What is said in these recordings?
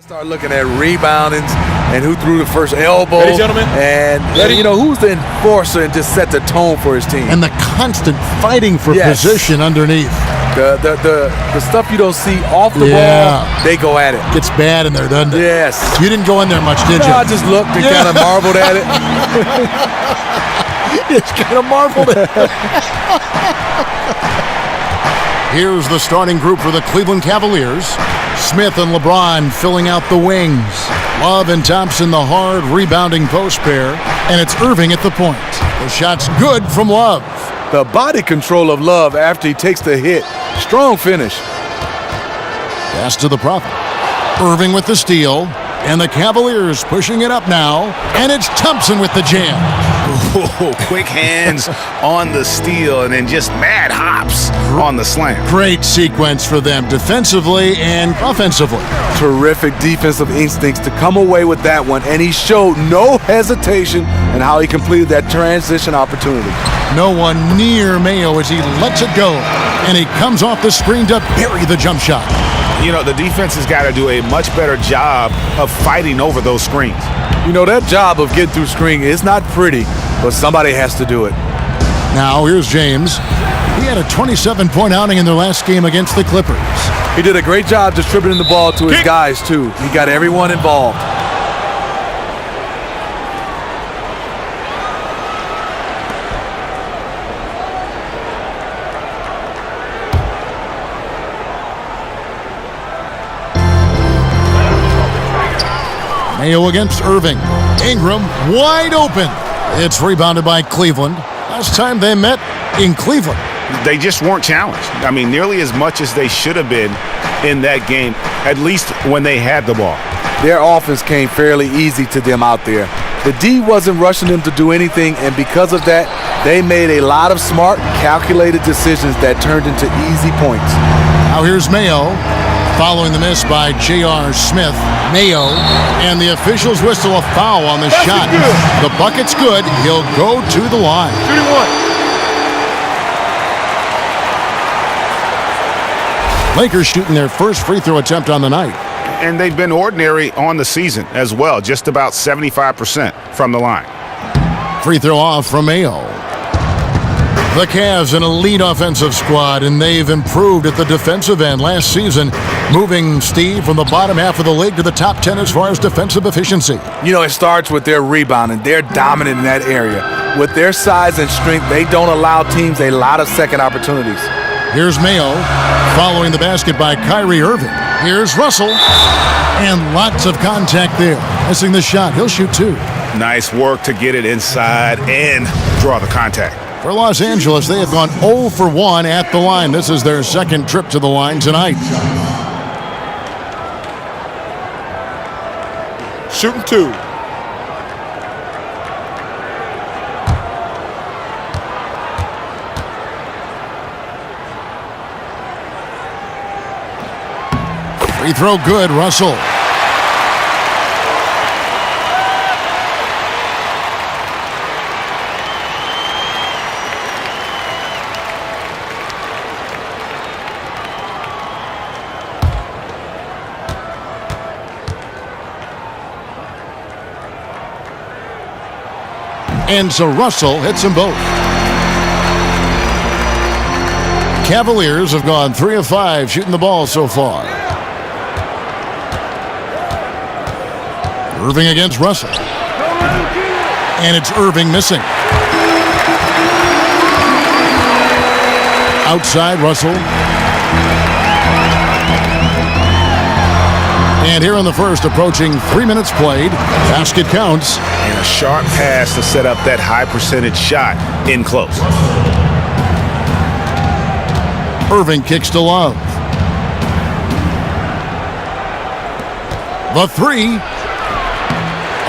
Start looking at reboundings and who threw the first elbow. Ready, gentlemen? And, who's the enforcer and just set the tone for his team. And the constant fighting for position underneath. The stuff you don't see off the ball, they go at it. Gets bad in there, doesn't it? Yes. You didn't go in there much, did you? No, I just looked and kind of marveled at it. Just kind of marveled at it. Here's the starting group for the Cleveland Cavaliers. Smith and LeBron filling out the wings. Love and Thompson the hard rebounding post pair. And it's Irving at the point. The shot's good from Love. The body control of Love after he takes the hit. Strong finish. Pass to the Prophet. Irving with the steal. And the Cavaliers pushing it up now. And it's Thompson with the jam. Oh, quick hands on the steal and then just mad hops on the slam. Great sequence for them defensively and offensively. Terrific defensive instincts to come away with that one, and he showed no hesitation in how he completed that transition opportunity. No one near Mayo as he lets it go, and he comes off the screen to bury the jump shot. You know, the defense has got to do a much better job of fighting over those screens. You know, that job of getting through screen is not pretty, but somebody has to do it. Now here's James. He had a 27-point outing in their last game against the Clippers. He did a great job distributing the ball to his guys, too. He got everyone involved. Mayo against Irving. Ingram wide open. It's rebounded by Cleveland. Last time they met in Cleveland, they just weren't challenged. I mean, nearly as much as they should have been in that game, at least when they had the ball. Their offense came fairly easy to them out there. The D wasn't rushing them to do anything, and because of that, they made a lot of smart, calculated decisions that turned into easy points. Now here's Mayo. Following the miss by J.R. Smith. Mayo, and the officials whistle a foul on the shot. The bucket's good. He'll go to the line. Shooting one. Lakers shooting their first free throw attempt on the night. And they've been ordinary on the season as well, just about 75% from the line. Free throw off from Mayo. The Cavs, an elite offensive squad, and they've improved at the defensive end last season, moving Steve from the bottom half of the league to the top 10 as far as defensive efficiency. You know, it starts with their rebounding. They're dominant in that area. With their size and strength, they don't allow teams a lot of second opportunities. Here's Mayo, following the basket by Kyrie Irving. Here's Russell, and lots of contact there. Missing the shot. He'll shoot two. Nice work to get it inside and draw the contact. For Los Angeles, they have gone 0 for 1 at the line. This is their second trip to the line tonight. Shooting two. Free throw good, Russell. And so Russell hits them both. Cavaliers have gone 3 of 5 shooting the ball so far. Irving against Russell. And it's Irving missing. Outside Russell. And here in the first, approaching 3 minutes played. Basket counts. And a sharp pass to set up that high percentage shot in close. Irving kicks to Love. The three.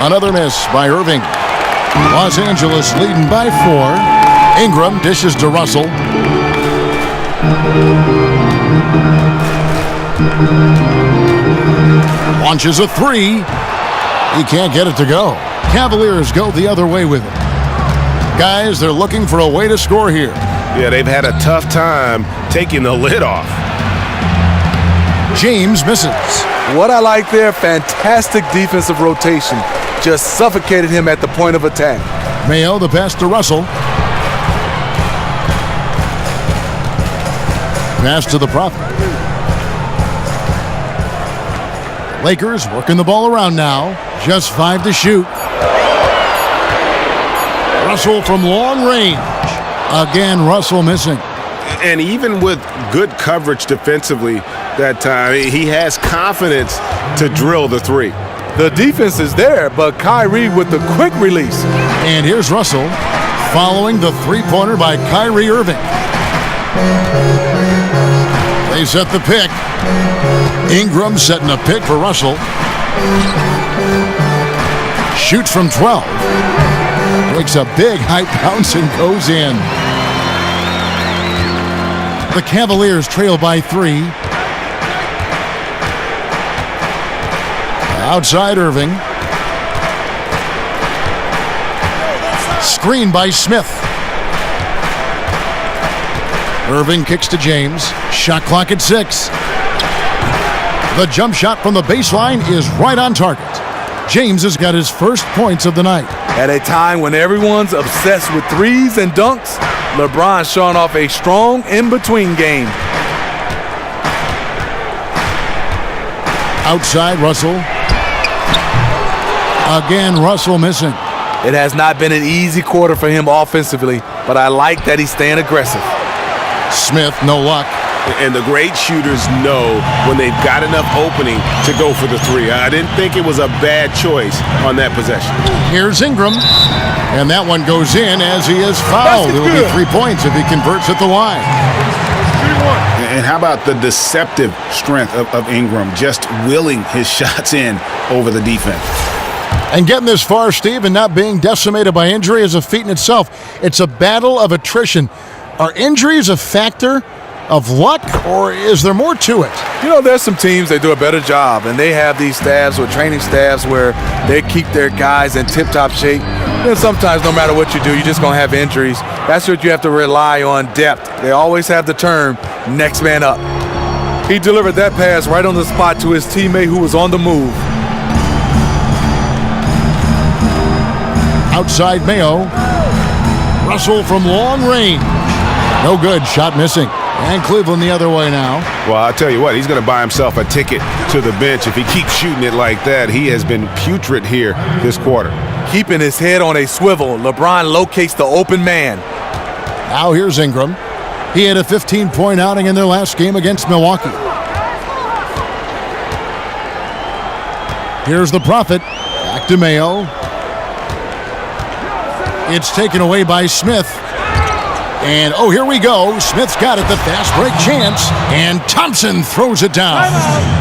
Another miss by Irving. Los Angeles leading by 4. Ingram dishes to Russell. Launches a three. He can't get it to go. Cavaliers go the other way with it. Guys, they're looking for a way to score here. Yeah, they've had a tough time taking the lid off. James misses. What I like there, fantastic defensive rotation. Just suffocated him at the point of attack. Mayo, the pass to Russell. Pass to the Prophet. Lakers working the ball around now. Just 5 to shoot. Russell from long range. Again, Russell missing. And even with good coverage defensively that time, he has confidence to drill the three. The defense is there, but Kyrie with the quick release. And here's Russell following the three-pointer by Kyrie Irving. They set the pick. Ingram setting a pick for Russell. Shoots from 12. Makes a big high bounce and goes in. The Cavaliers trail by 3. Outside Irving. Screen by Smith. Irving kicks to James. Shot clock at 6. The jump shot from the baseline is right on target. James has got his first points of the night. At a time when everyone's obsessed with threes and dunks, LeBron showing off a strong in-between game. Outside Russell. Again, Russell missing. It has not been an easy quarter for him offensively, but I like that he's staying aggressive. Smith, no luck. And the great shooters know when they've got enough opening to go for the three. I didn't think it was a bad choice on that possession. Here's Ingram. And that one goes in as he is fouled. It'll be 3 points if he converts at the line. And how about the deceptive strength of Ingram, just willing his shots in over the defense. And getting this far, Steve, and not being decimated by injury is a feat in itself. It's a battle of attrition. Are injuries a factor of luck, or is there more to it? You know, there's some teams that do a better job, and they have these staffs or training staffs where they keep their guys in tip-top shape. And sometimes, no matter what you do, you're just going to have injuries. That's what you have to rely on, depth. They always have the term, next man up. He delivered that pass right on the spot to his teammate who was on the move. Outside Mayo. Russell from long range. No good. Shot missing. And Cleveland the other way now. Well, I'll tell you what, he's going to buy himself a ticket to the bench. If he keeps shooting it like that, he has been putrid here this quarter. Keeping his head on a swivel, LeBron locates the open man. Now here's Ingram. He had a 15-point outing in their last game against Milwaukee. Here's the Prophet. Back to Mayo. It's taken away by Smith. And, oh, here we go. Smith's got it, the fast break chance. And Thompson throws it down.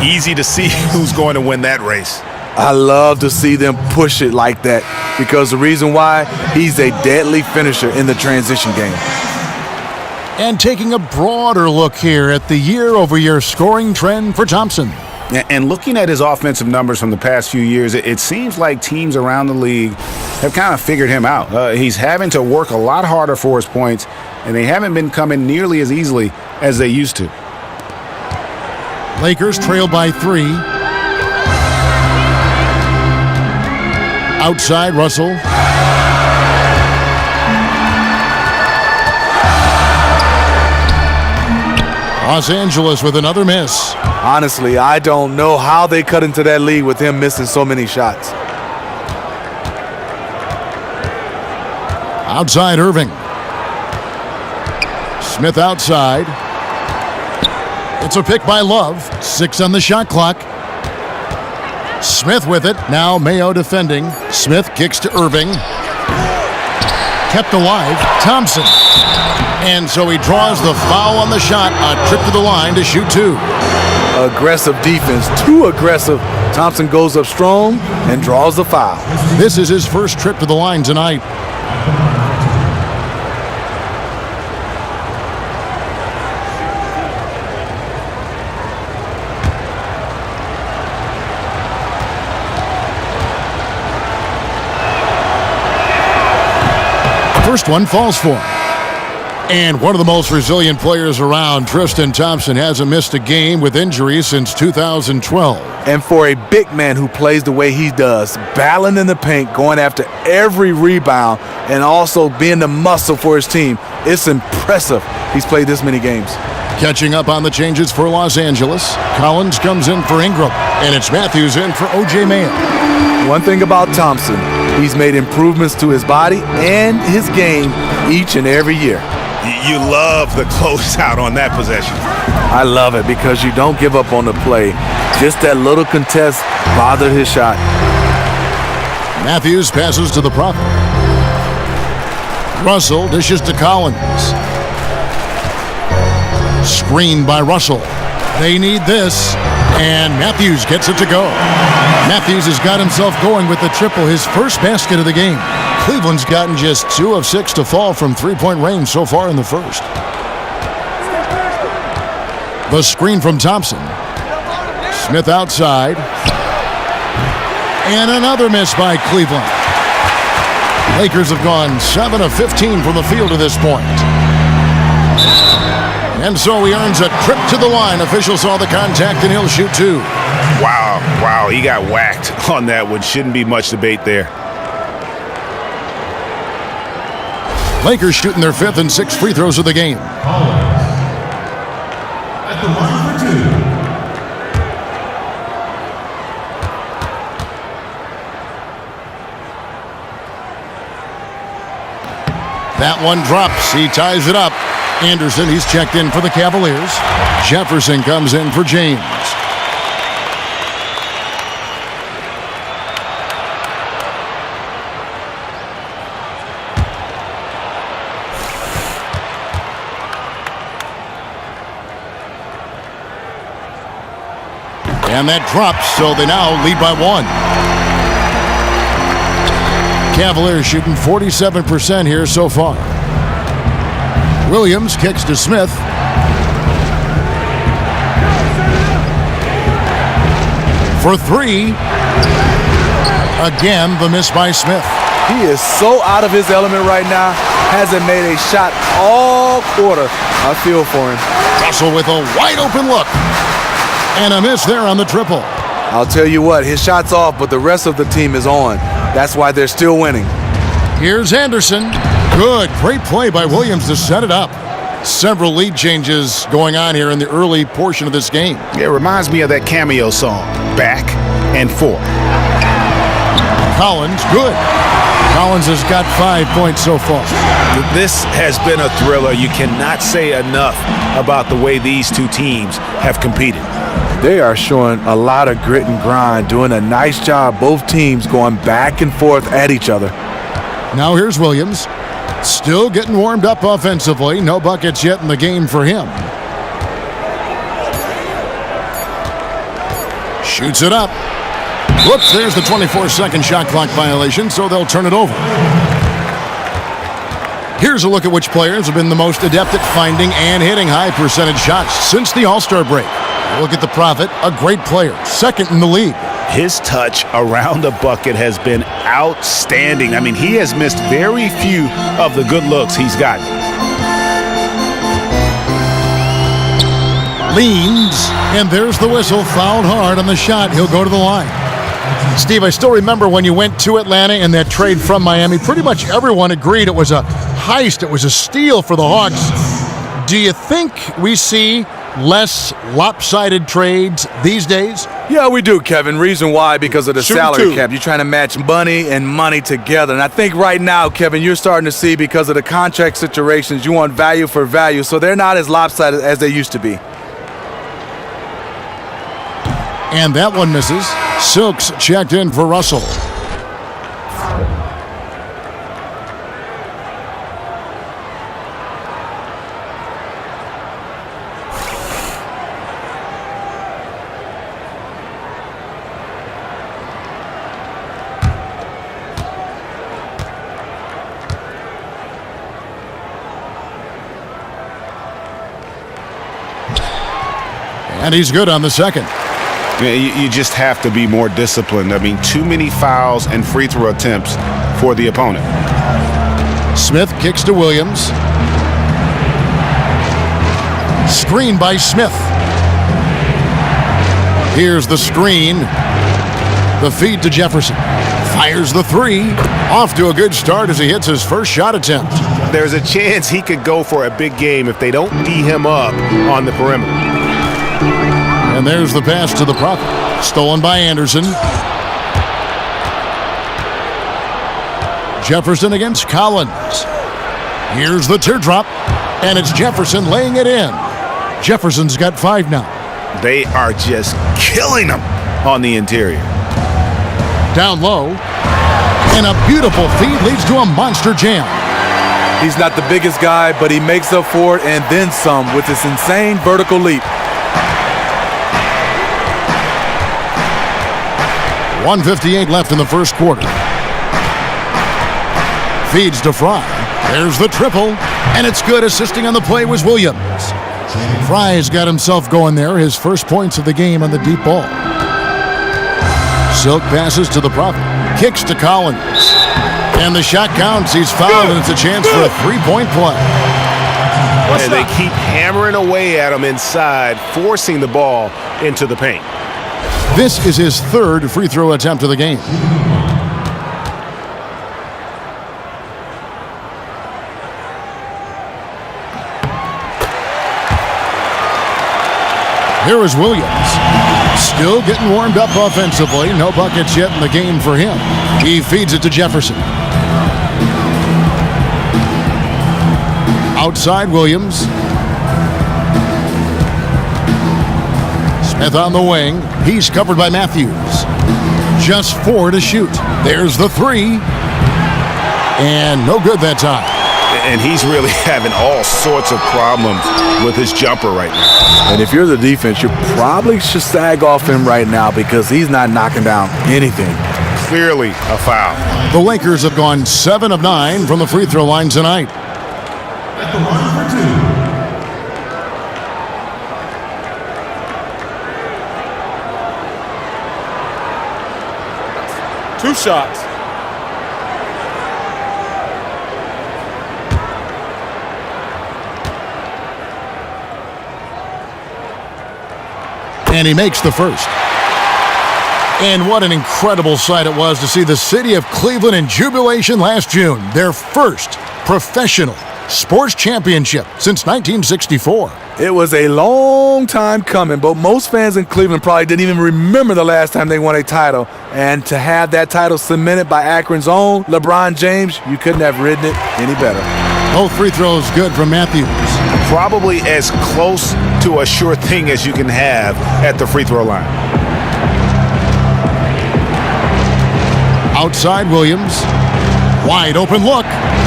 Easy to see who's going to win that race. I love to see them push it like that because the reason why, he's a deadly finisher in the transition game. And taking a broader look here at the year-over-year scoring trend for Thompson. And looking at his offensive numbers from the past few years, it seems like teams around the league have kind of figured him out. He's having to work a lot harder for his points, and they haven't been coming nearly as easily as they used to. Lakers trail by 3. Outside Russell. Los Angeles with another miss. Honestly, I don't know how they cut into that lead with him missing so many shots. Outside Irving. Smith outside. It's a pick by Love. 6 on the shot clock. Smith with it. Now Mayo defending. Smith kicks to Irving. Kept alive. Thompson. And so he draws the foul on the shot. A trip to the line to shoot 2. Aggressive defense. Too aggressive. Thompson goes up strong and draws the foul. This is his first trip to the line tonight. First one falls for him. And one of the most resilient players around, Tristan Thompson, hasn't missed a game with injuries since 2012. And for a big man who plays the way he does, battling in the paint, going after every rebound, and also being the muscle for his team, it's impressive he's played this many games. Catching up on the changes for Los Angeles, Collins comes in for Ingram, and it's Matthews in for O.J. Mayo. One thing about Thompson, he's made improvements to his body and his game each and every year. You love the closeout on that possession. I love it because you don't give up on the play. Just that little contest bothered his shot. Matthews passes to the Prophet. Russell dishes to Collins. Screened by Russell. They need this, and Matthews gets it to go. Matthews has got himself going with the triple, his first basket of the game. Cleveland's gotten just 2 of 6 to fall from three-point range so far in the first. The screen from Thompson. Smith outside. And another miss by Cleveland. Lakers have gone 7 of 15 from the field to this point. And so he earns a trip to the line. Official saw the contact, and he'll shoot 2. Wow, he got whacked on that one. Shouldn't be much debate there. Lakers shooting their 5th and 6th free throws of the game. At the line for 2. That one drops. He ties it up. Anderson, he's checked in for the Cavaliers. Jefferson comes in for James. And that drops, so they now lead by 1. Cavaliers shooting 47% here so far. Williams kicks to Smith. For 3. Again, the miss by Smith. He is so out of his element right now. Hasn't made a shot all quarter. I feel for him. Russell with a wide open look. And a miss there on the triple. I'll tell you what, his shot's off, but the rest of the team is on. That's why they're still winning. Here's Anderson. Good, great play by Williams to set it up. Several lead changes going on here in the early portion of this game. It reminds me of that cameo song, Back and Forth. Collins, good. Collins has got 5 points so far. This has been a thriller. You cannot say enough about the way these two teams have competed. They are showing a lot of grit and grind, doing a nice job, both teams going back and forth at each other. Now here's Williams. Still getting warmed up offensively. No buckets yet in the game for him. Shoots it up. Whoops, there's the 24-second shot clock violation, so they'll turn it over. Here's a look at which players have been the most adept at finding and hitting high percentage shots since the All-Star break. Look at the Prophet, a great player, second in the league. His touch around the bucket has been outstanding. I mean, he has missed very few of the good looks he's gotten. Leans, and there's the whistle, fouled hard on the shot. He'll go to the line. Steve, I still remember when you went to Atlanta in that trade from Miami, pretty much everyone agreed it was a heist, it was a steal for the Hawks. Do you think we see less lopsided trades these days? Yeah, we do, Kevin. Reason why, because of the salary cap. You're trying to match money and money together. And I think right now, Kevin, you're starting to see because of the contract situations, you want value for value. So they're not as lopsided as they used to be. And that one misses. Silks checked in for Russell. And he's good on the second. You just have to be more disciplined. I mean, too many fouls and free throw attempts for the opponent. Smith kicks to Williams. Screen by Smith. Here's the screen. The feed to Jefferson. Fires the three. Off to a good start as he hits his first shot attempt. There's a chance he could go for a big game if they don't D him up on the perimeter. And there's the pass to the Prophet. Stolen by Anderson. Jefferson against Collins. Here's the teardrop. And it's Jefferson laying it in. Jefferson's got 5 now. They are just killing him on the interior. Down low. And a beautiful feed leads to a monster jam. He's not the biggest guy, but he makes up for it and then some with this insane vertical leap. 1:58 left in the first quarter. Feeds to Fry. There's the triple, and it's good. Assisting on the play was Williams. Fry's got himself going there, his first points of the game on the deep ball. Silk passes to the Prophet. Kicks to Collins. And the shot counts. He's fouled, and it's a chance for a three-point play. And they keep hammering away at him inside, forcing the ball into the paint. This is his third free throw attempt of the game. Here is Williams. Still getting warmed up offensively. No buckets yet in the game for him. He feeds it to Jefferson. Outside Williams. Smith on the wing. He's covered by Matthews. Just 4 to shoot. There's the three. And no good that time. And he's really having all sorts of problems with his jumper right now. And if you're the defense, you probably should sag off him right now because he's not knocking down anything. Clearly a foul. The Lakers have gone 7 of 9 from the free throw line tonight. At the line for 2. 2 shots. And he makes the first. And what an incredible sight it was to see the city of Cleveland in jubilation last June. Their first professional sports championship since 1964. It was a long time coming, but most fans in Cleveland probably didn't even remember the last time they won a title. And to have that title cemented by Akron's own LeBron James, you couldn't have written it any better. Both free throws good from Matthews. Probably as close to a sure thing as you can have at the free throw line. Outside Williams. Wide open look.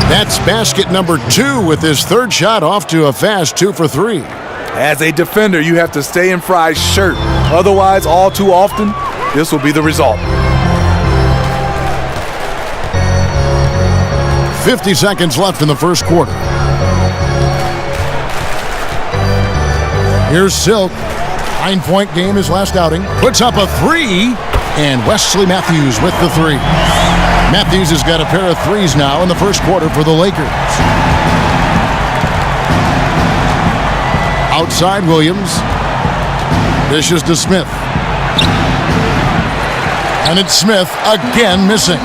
That's basket number 2 with his third shot off to a fast 2 for 3. As a defender, you have to stay in Fry's shirt. Otherwise, all too often, this will be the result. 50 seconds left in the first quarter. Here's Silk. 9-point game his last outing. Puts up a 3. And Wesley Matthews with the 3. Matthews has got a pair of 3s now in the first quarter for the Lakers. Outside Williams. Dishes to Smith. And it's Smith again missing.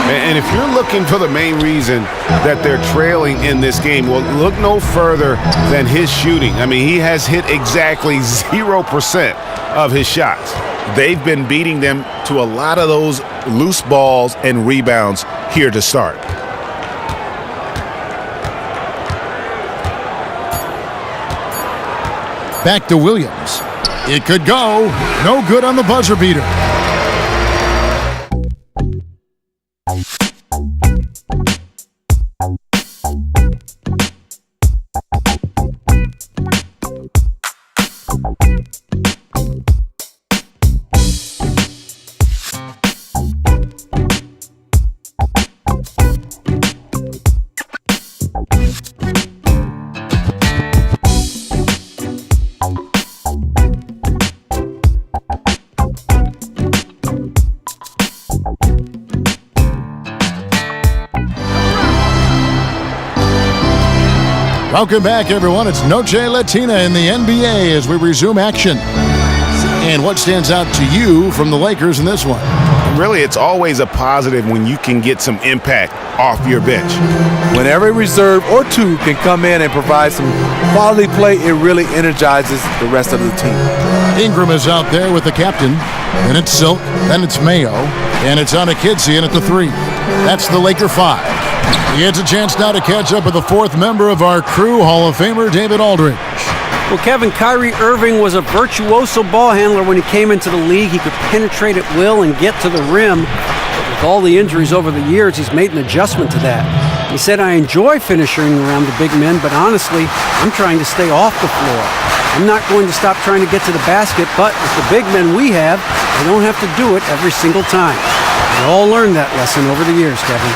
And if you're looking for the main reason that they're trailing in this game, well, look no further than his shooting. I mean, he has hit exactly 0% of his shots. They've been beating them to a lot of those loose balls and rebounds here to start. Back to Williams. It could go. No good on the buzzer beater. Welcome back, everyone. It's Noche Latina in the NBA as we resume action. And what stands out to you from the Lakers in this one? Really, it's always a positive when you can get some impact off your bench. When every reserve or two can come in and provide some quality play, it really energizes the rest of the team. Ingram is out there with the captain, and it's Silk, then it's Mayo, and it's on a Kidsian at the 3. That's the Laker 5. He gets a chance now to catch up with the 4th member of our crew, Hall of Famer David Aldridge. Well, Kevin, Kyrie Irving was a virtuoso ball handler when he came into the league. He could penetrate at will and get to the rim. With all the injuries over the years, he's made an adjustment to that. He said, "I enjoy finishing around the big men, but honestly, I'm trying to stay off the floor. I'm not going to stop trying to get to the basket, but with the big men we have, I don't have to do it every single time." We all learned that lesson over the years, Kevin.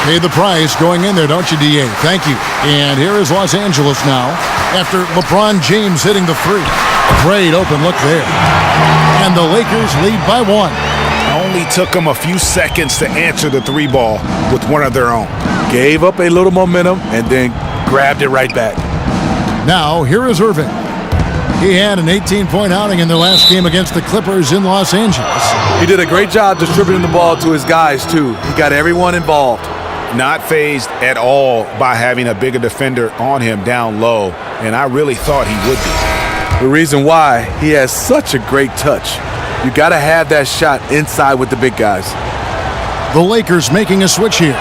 Pay the price going in there, don't you, DA? Thank you. And here is Los Angeles now after LeBron James hitting the 3. Great open look there. And the Lakers lead by 1. Only took them a few seconds to answer the 3 ball with one of their own. Gave up a little momentum and then grabbed it right back. Now, here is Irving. He had an 18-point outing in their last game against the Clippers in Los Angeles. He did a great job distributing the ball to his guys, too. He got everyone involved. Not fazed at all by having a bigger defender on him down low, and I really thought he would be. The reason why, he has such a great touch. You got to have that shot inside with the big guys. The Lakers making a switch here.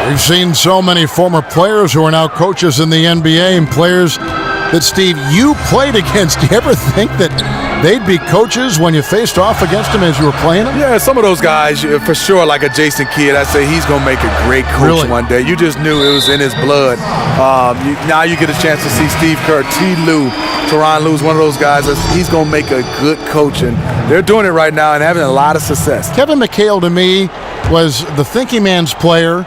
We've seen so many former players who are now coaches in the NBA and players that, Steve, you played against. Do you ever think that they'd be coaches when you faced off against them as you were playing them? Yeah, some of those guys, for sure, like a Jason Kidd, I'd say he's going to make a great coach one day. You just knew it was in his blood. Now you get a chance to see Steve Kerr, T. Lue, Tyronn Lue's one of those guys. He's going to make a good coach, and they're doing it right now and having a lot of success. Kevin McHale, to me, was the thinking man's player,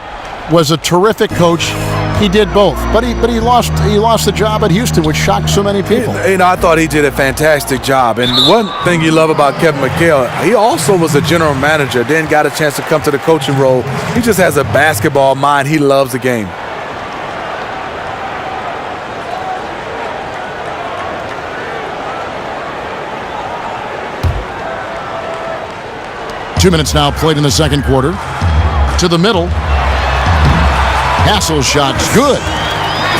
was a terrific coach. He did both, but he lost the job at Houston, which shocked so many people. I thought he did a fantastic job. And one thing you love about Kevin McHale, he also was a general manager, then got a chance to come to the coaching role. He just has a basketball mind. He loves the game. Two minutes now played in the second quarter. To the middle. Hassel's shot's good.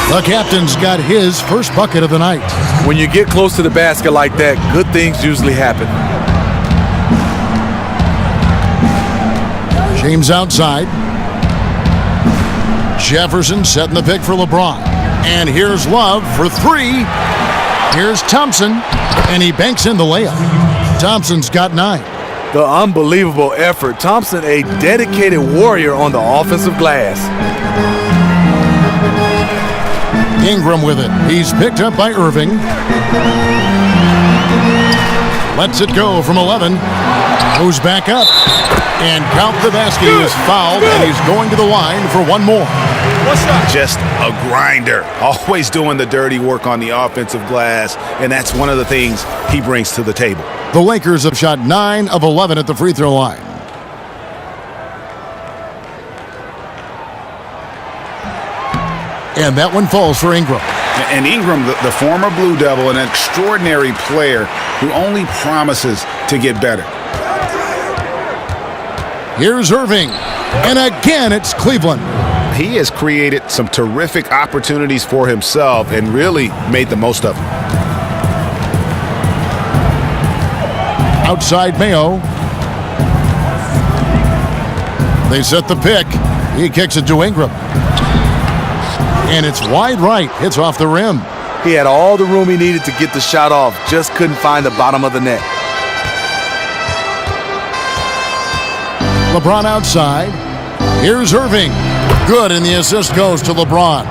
The captain's got his first bucket of the night. When you get close to the basket like that, good things usually happen. James outside. Jefferson setting the pick for LeBron. And here's Love for 3. Here's Thompson, and he banks in the layup. Thompson's got 9. The unbelievable effort. Thompson, a dedicated warrior on the offensive glass. Ingram with it. He's picked up by Irving. Lets it go from 11. Goes back up. And count the basket. He is fouled, and he's going to the line for one more. Just a grinder. Always doing the dirty work on the offensive glass, and that's one of the things he brings to the table. The Lakers have shot 9 of 11 at the free throw line. And that one falls for Ingram. And Ingram, the former Blue Devil, an extraordinary player who only promises to get better. Here's Irving. And again, it's Cleveland. He has created some terrific opportunities for himself and really made the most of them. Outside Mayo. They set the pick. He kicks it to Ingram. And it's wide right. It's off the rim. He had all the room he needed to get the shot off. Just couldn't find the bottom of the net. LeBron outside. Here's Irving. Good, and the assist goes to LeBron.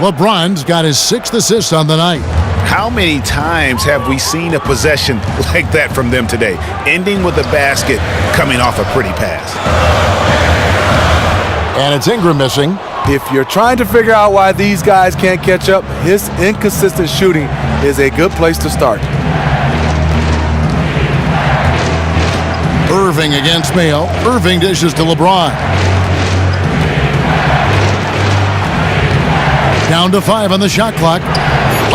LeBron's got his 6th assist on the night. How many times have we seen a possession like that from them today, ending with a basket coming off a pretty pass? And it's Ingram missing. If you're trying to figure out why these guys can't catch up, his inconsistent shooting is a good place to start. Irving against Mayo. Irving dishes to LeBron. Down to 5 on the shot clock.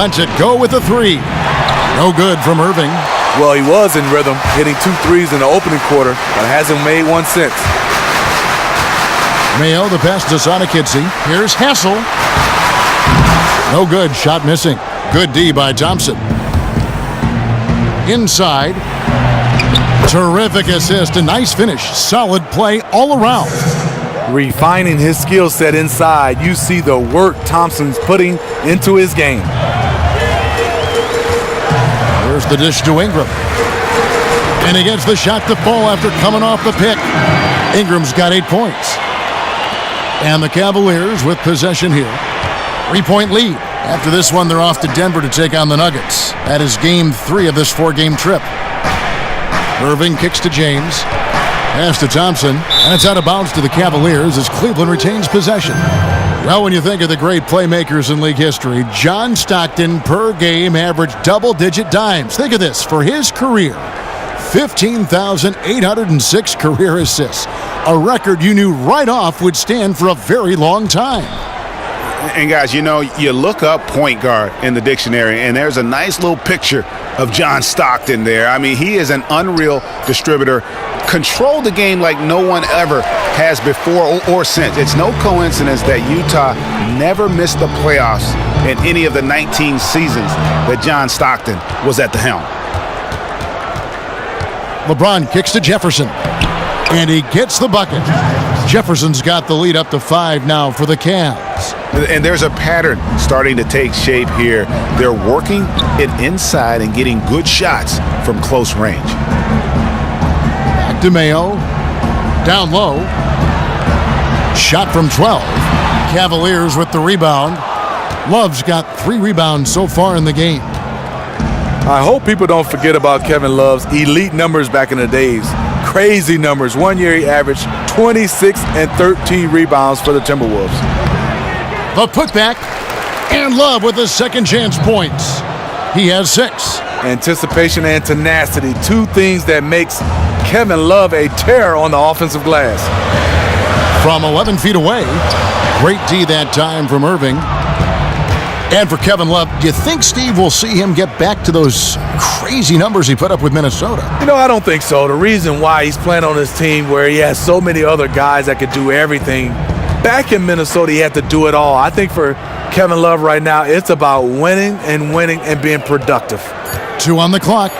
Lets it go with a three. No good from Irving. Well, he was in rhythm, hitting 2 threes in the opening quarter, but hasn't made one since. Mayo, the pass to Sonic Kitsy. Here's Hassel. No good. Shot missing. Good D by Thompson. Inside. Terrific assist. A nice finish. Solid play all around. Refining his skill set inside, you see the work Thompson's putting into his game. There's the dish to Ingram. And he gets the shot to fall after coming off the pick. Ingram's got 8 points. And the Cavaliers with possession here. 3-point lead. After this one, they're off to Denver to take on the Nuggets. That is game 3 of this 4-game trip. Irving kicks to James. Pass to Thompson. And it's out of bounds to the Cavaliers as Cleveland retains possession. Well, when you think of the great playmakers in league history, John Stockton per game averaged double-digit dimes. Think of this. For his career, 15,806 career assists. A record you knew right off would stand for a very long time. And guys, you know, you look up point guard in the dictionary, and there's a nice little picture of John Stockton there. I mean, he is an unreal distributor. Controlled the game like no one ever has before or since. It's no coincidence that Utah never missed the playoffs in any of the 19 seasons that John Stockton was at the helm. LeBron kicks to Jefferson. And he gets the bucket. Jefferson's got the lead up to 5 now for the Cavs. And there's a pattern starting to take shape here. They're working it inside and getting good shots from close range. Back to Mayo. Down low. Shot from 12. Cavaliers with the rebound. Love's got 3 rebounds so far in the game. I hope people don't forget about Kevin Love's elite numbers back in the days. Crazy numbers. 1 year he averaged 26 and 13 rebounds for the Timberwolves. The putback, and Love with his second chance points. He has 6. Anticipation and tenacity, 2 things that makes Kevin Love a terror on the offensive glass. From 11 feet away, great D that time from Irving. And for Kevin Love, do you think, Steve, we'll see him get back to those crazy numbers he put up with Minnesota? You know, I don't think so. The reason why he's playing on this team where he has so many other guys that could do everything, back in Minnesota, he had to do it all. I think for Kevin Love right now, it's about winning and being productive. 2 on the clock,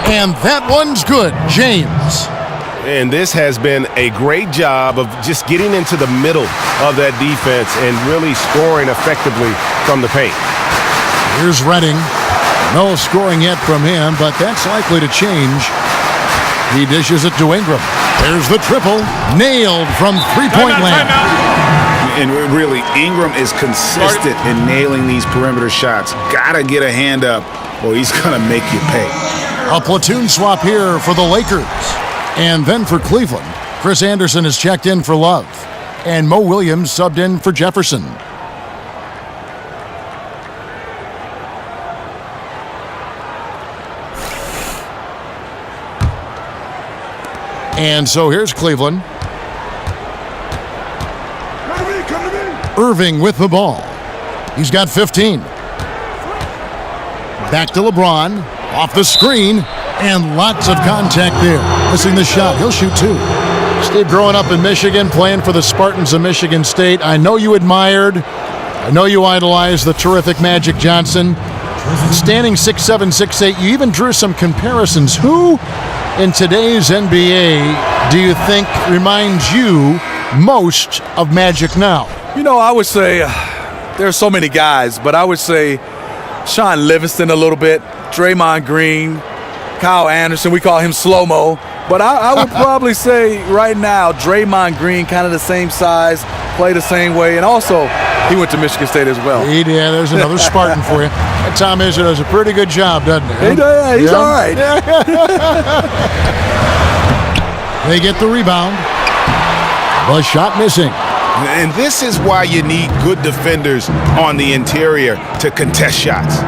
and that one's good. James. And this has been a great job of just getting into the middle of that defense and really scoring effectively from the paint. Here's Redding. No scoring yet from him, but that's likely to change. He dishes it to Ingram. There's the triple. Nailed from three-point land. And really, Ingram is consistent in nailing these perimeter shots. Gotta get a hand up or he's gonna make you pay. A platoon swap here for the Lakers. And then for Cleveland, Chris Anderson is checked in for Love. And Mo Williams subbed in for Jefferson. And so here's Cleveland. Irving with the ball. He's got 15. Back to LeBron. Off the screen. And lots of contact there. Missing the shot. He'll shoot 2. Steve, growing up in Michigan, playing for the Spartans of Michigan State, I know you admired, I know you idolized the terrific Magic Johnson. Standing 6'7", 6'8", you even drew some comparisons. Who in today's NBA do you think reminds you most of Magic now? You know, I would say there are so many guys, but I would say Sean Livingston a little bit, Draymond Green, Kyle Anderson, we call him slow-mo. But I would probably say right now, Draymond Green, kind of the same size, play the same way, and also he went to Michigan State as well. Yeah, there's another Spartan for you. And Tom Izzo does a pretty good job, doesn't he? He's all right. They get the rebound. The shot missing. And this is why you need good defenders on the interior to contest shots.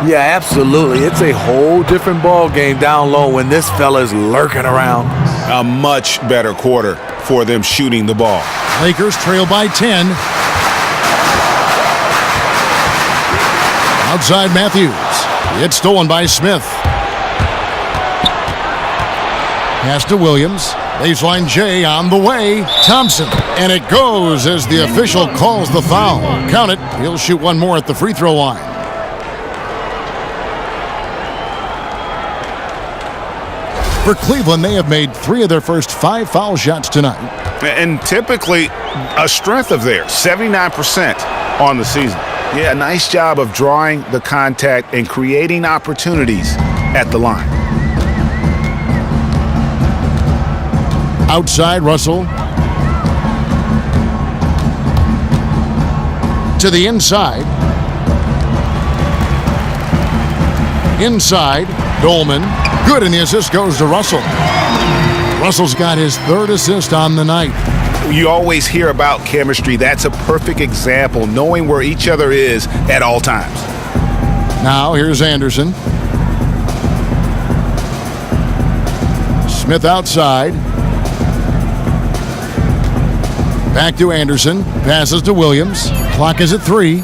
Yeah, absolutely. It's a whole different ball game down low when this fella's lurking around. A much better quarter for them shooting the ball. Lakers trail by 10. Outside Matthews. It's stolen by Smith. Pass to Williams. Baseline J on the way. Thompson. And it goes as the official calls the foul. Count it. He'll shoot one more at the free throw line. For Cleveland, they have made 3 of their first 5 foul shots tonight. And typically a strength of theirs, 79% on the season. Yeah, nice job of drawing the contact and creating opportunities at the line. Outside Russell. To the inside. Inside, Dolman. Good, and the assist goes to Russell. Russell's got his 3rd assist on the night. You always hear about chemistry. That's a perfect example, knowing where each other is at all times. Now here's Anderson. Smith outside. Back to Anderson. Passes to Williams. Clock is at 3.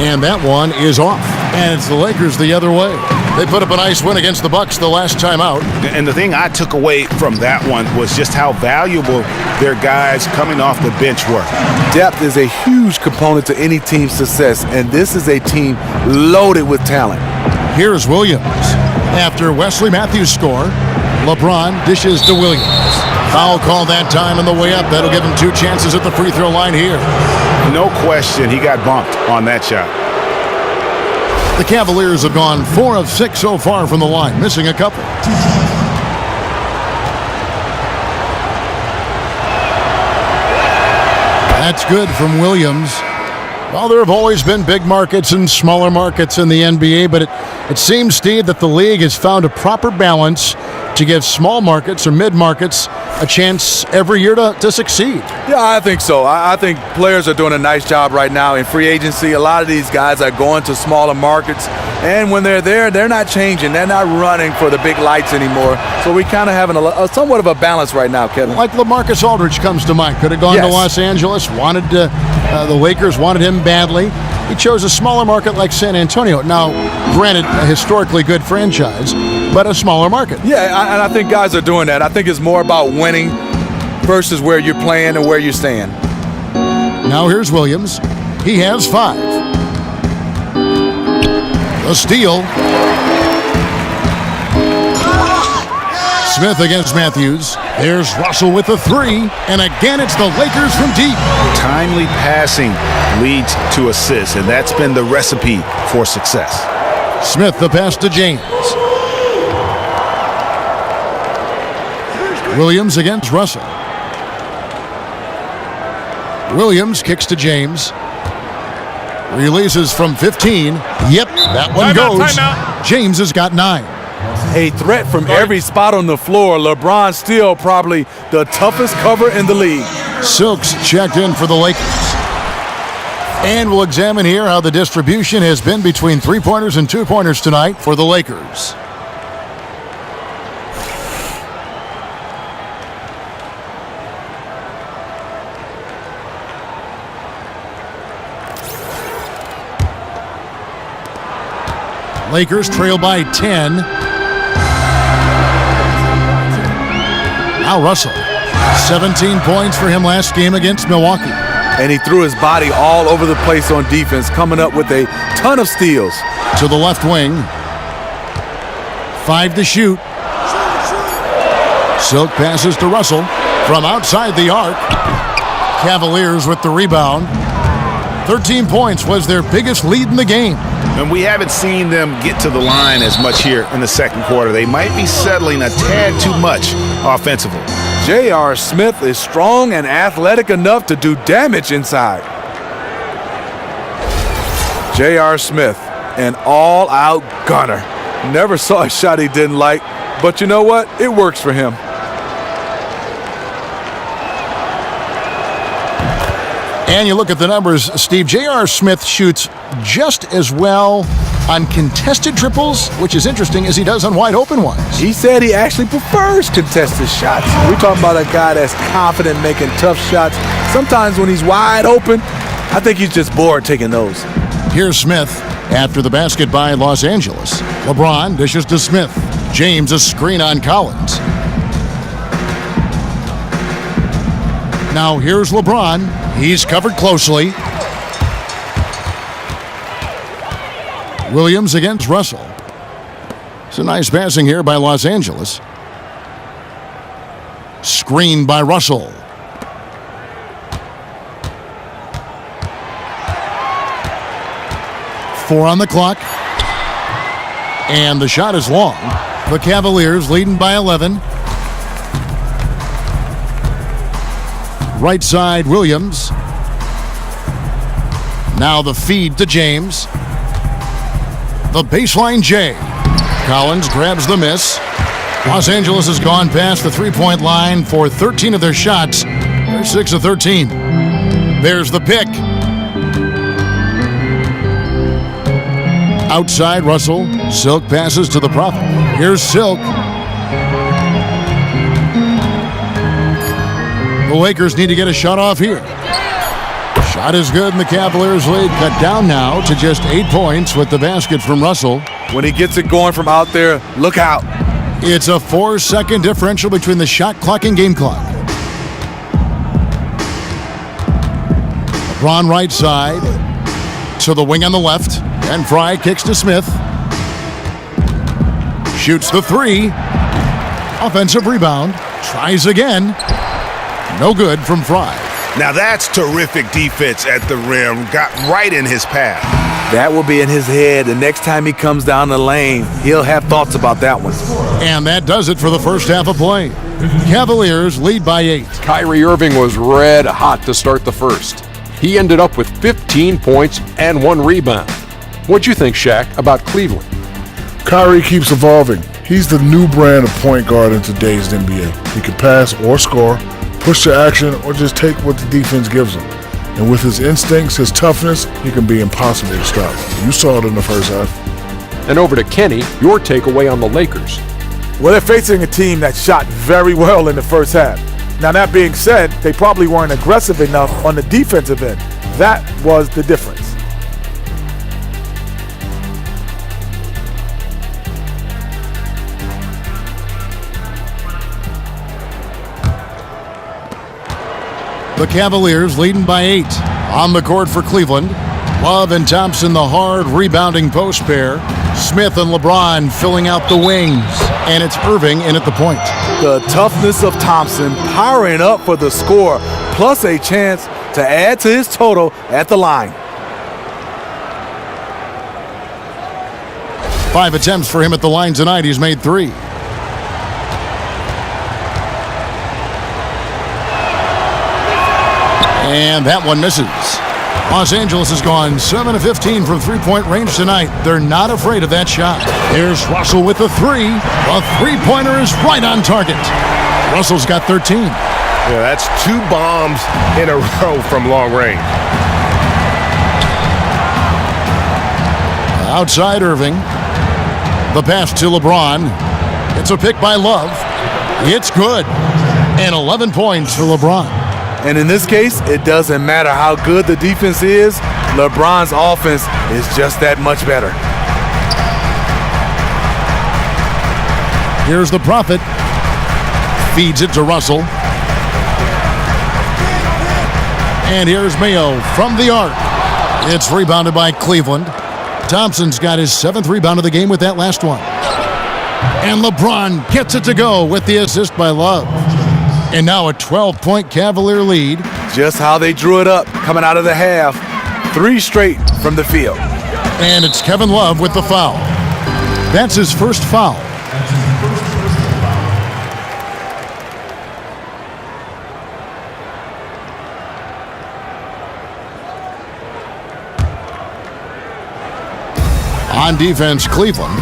And that one is off. And it's the Lakers the other way. They put up a nice win against the Bucks the last time out. And the thing I took away from that one was just how valuable their guys coming off the bench were. Depth is a huge component to any team's success, and this is a team loaded with talent. Here's Williams. After Wesley Matthews' score, LeBron dishes to Williams. Foul call that time on the way up. That'll give him 2 chances at the free throw line here. No question, he got bumped on that shot. The Cavaliers have gone 4 of 6 so far from the line, missing a couple. That's good from Williams. Well, there have always been big markets and smaller markets in the NBA, but it seems, Steve, that the league has found a proper balance to give small markets or mid-markets a chance every year to succeed. Yeah, I think so. I think players are doing a nice job right now in free agency. A lot of these guys are going to smaller markets, and when they're there, they're not changing. They're not running for the big lights anymore. So we kind of having a somewhat of a balance right now, Kevin. Like LaMarcus Aldridge comes to mind. Could have gone to Los Angeles, the Lakers wanted him badly. He chose a smaller market like San Antonio. Now, granted, a historically good franchise, but a smaller market. Yeah, and I think guys are doing that. I think it's more about winning versus where you're playing and where you stand. Now here's Williams. He has 5. A steal. Smith against Matthews. There's Russell with the 3. And again, it's the Lakers from deep. Timely passing leads to assists, and that's been the recipe for success. Smith the pass to James. Williams against Russell. Williams kicks to James. Releases from 15. Yep, that one goes. James has got 9. A threat from every spot on the floor. LeBron still probably the toughest cover in the league. Silks checked in for the Lakers. And we'll examine here how the distribution has been between 3-pointers and 2-pointers tonight for the Lakers. Lakers trail by 10. Now Russell. 17 points for him last game against Milwaukee. And he threw his body all over the place on defense, coming up with a ton of steals. To the left wing. 5 to shoot. Silk passes to Russell from outside the arc. Cavaliers with the rebound. 13 points was their biggest lead in the game. And we haven't seen them get to the line as much here in the second quarter. They might be settling a tad too much offensively. J.R. Smith is strong and athletic enough to do damage inside. J.R. Smith, an all-out gunner. Never saw a shot he didn't like, but you know what? It works for him. And you look at the numbers, Steve. J.R. Smith shoots just as well on contested triples, which is interesting, as he does on wide open ones. He said he actually prefers contested shots. We're talking about a guy that's confident making tough shots. Sometimes when he's wide open, I think he's just bored taking those. Here's Smith after the basket by Los Angeles. LeBron dishes to Smith. James a screen on Collins. Now here's LeBron. He's covered closely. Williams against Russell. It's a nice passing here by Los Angeles. Screen by Russell. Four on the clock. And the shot is long. The Cavaliers leading by 11. Right side, Williams. Now the feed to James. The baseline J. Collins grabs the miss. Los Angeles has gone past the three-point line for 13 of their shots. They're 6 of 13. There's the pick. Outside, Russell. Silk passes to the Prophet. Here's Silk. The Lakers need to get a shot off here. Shot is good, and the Cavaliers lead cut down now to just 8 points with the basket from Russell. When he gets it going from out there, look out. It's a 4-second differential between the shot clock and game clock. LeBron right side to the wing on the left. And Fry kicks to Smith. Shoots the three. Offensive rebound. Tries again. No good from Fry. Now that's terrific defense at the rim. Got right in his path. That will be in his head. The next time he comes down the lane, he'll have thoughts about that one. And that does it for the first half of play. Cavaliers lead by 8. Kyrie Irving was red hot to start the first. He ended up with 15 points and 1 rebound. What'd you think, Shaq, about Cleveland? Kyrie keeps evolving. He's the new brand of point guard in today's NBA. He can pass or score, push to action, or just take what the defense gives him. And with his instincts, his toughness, he can be impossible to stop. You saw it in the first half. And over to Kenny, your takeaway on the Lakers. Well, they're facing a team that shot very well in the first half. Now, that being said, they probably weren't aggressive enough on the defensive end. That was the difference. The Cavaliers leading by 8. On the court for Cleveland. Love and Thompson, the hard rebounding post pair. Smith and LeBron filling out the wings. And it's Irving in at the point. The toughness of Thompson powering up for the score, plus a chance to add to his total at the line. 5 attempts for him at the line tonight. He's made 3. And that one misses. Los Angeles has gone 7 of 15 from three-point range tonight. They're not afraid of that shot. Here's Russell with the 3. The three-pointer is right on target. Russell's got 13. Yeah, that's 2 bombs in a row from long range. Outside Irving. The pass to LeBron. It's a pick by Love. It's good. And 11 points for LeBron. And in this case, it doesn't matter how good the defense is. LeBron's offense is just that much better. Here's the Prophet. Feeds it to Russell. And here's Mayo from the arc. It's rebounded by Cleveland. Thompson's got his 7th rebound of the game with that last one. And LeBron gets it to go with the assist by Love. And now a 12-point Cavalier lead. Just how they drew it up coming out of the half. 3 straight from the field. And it's Kevin Love with the foul. That's his first foul. On defense, Cleveland.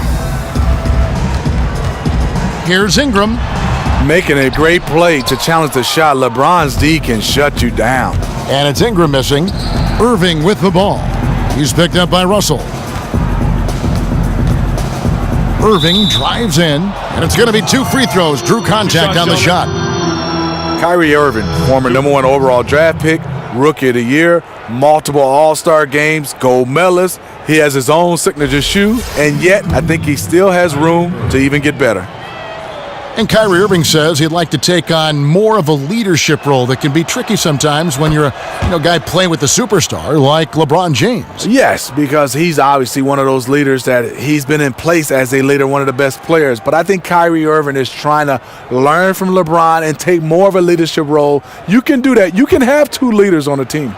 Here's Ingram. Making a great play to challenge the shot. LeBron's D can shut you down. And it's Ingram missing. Irving with the ball. He's picked up by Russell. Irving drives in, and it's going to be 2 free throws. Drew contact on the shot. Kyrie Irving, former #1 overall draft pick, Rookie of the Year, multiple All-Star games, gold medalist. He has his own signature shoe, and yet I think he still has room to even get better. And Kyrie Irving says he'd like to take on more of a leadership role that can be tricky sometimes when you're a guy playing with a superstar like LeBron James. Yes, because he's obviously one of those leaders that he's been in place as a leader, one of the best players. But I think Kyrie Irving is trying to learn from LeBron and take more of a leadership role. You can do that. You can have two leaders on a team.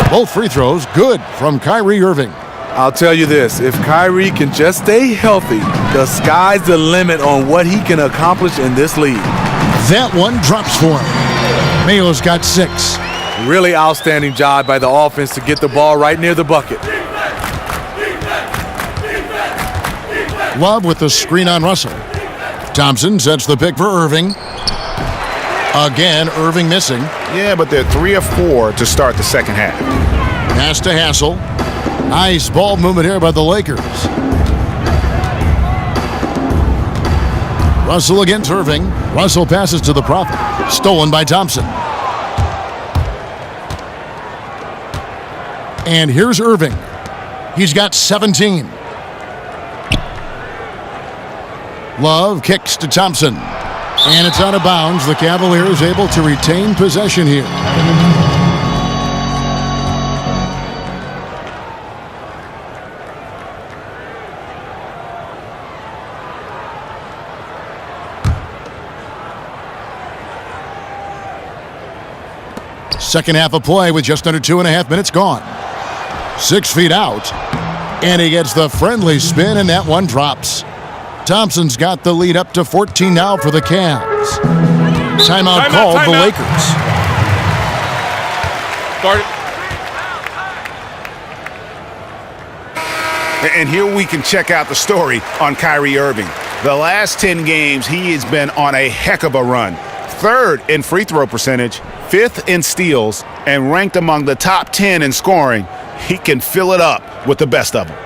Both free throws good from Kyrie Irving. I'll tell you this, if Kyrie can just stay healthy, the sky's the limit on what he can accomplish in this league. That one drops for him. Mayo's got 6. Really outstanding job by the offense to get the ball right near the bucket. Love with the screen on Russell. Thompson sets the pick for Irving. Again, Irving missing. Yeah, but they're 3 of 4 to start the second half. Pass to Hassel. Nice ball movement here by the Lakers. Russell against Irving. Russell passes to the Prophet. Stolen by Thompson. And here's Irving. He's got 17. Love kicks to Thompson. And it's out of bounds. The Cavaliers able to retain possession here. Second half of play with just under 2.5 minutes gone. 6 feet out. And he gets the friendly spin, and that one drops. Thompson's got the lead up to 14 now for the Cavs. Timeout called the Lakers. Start it. And here we can check out the story on Kyrie Irving. The last 10 games, he has been on a heck of a run. 3rd in free throw percentage, 5th in steals, and ranked among the top 10 in scoring. He can fill it up with the best of them.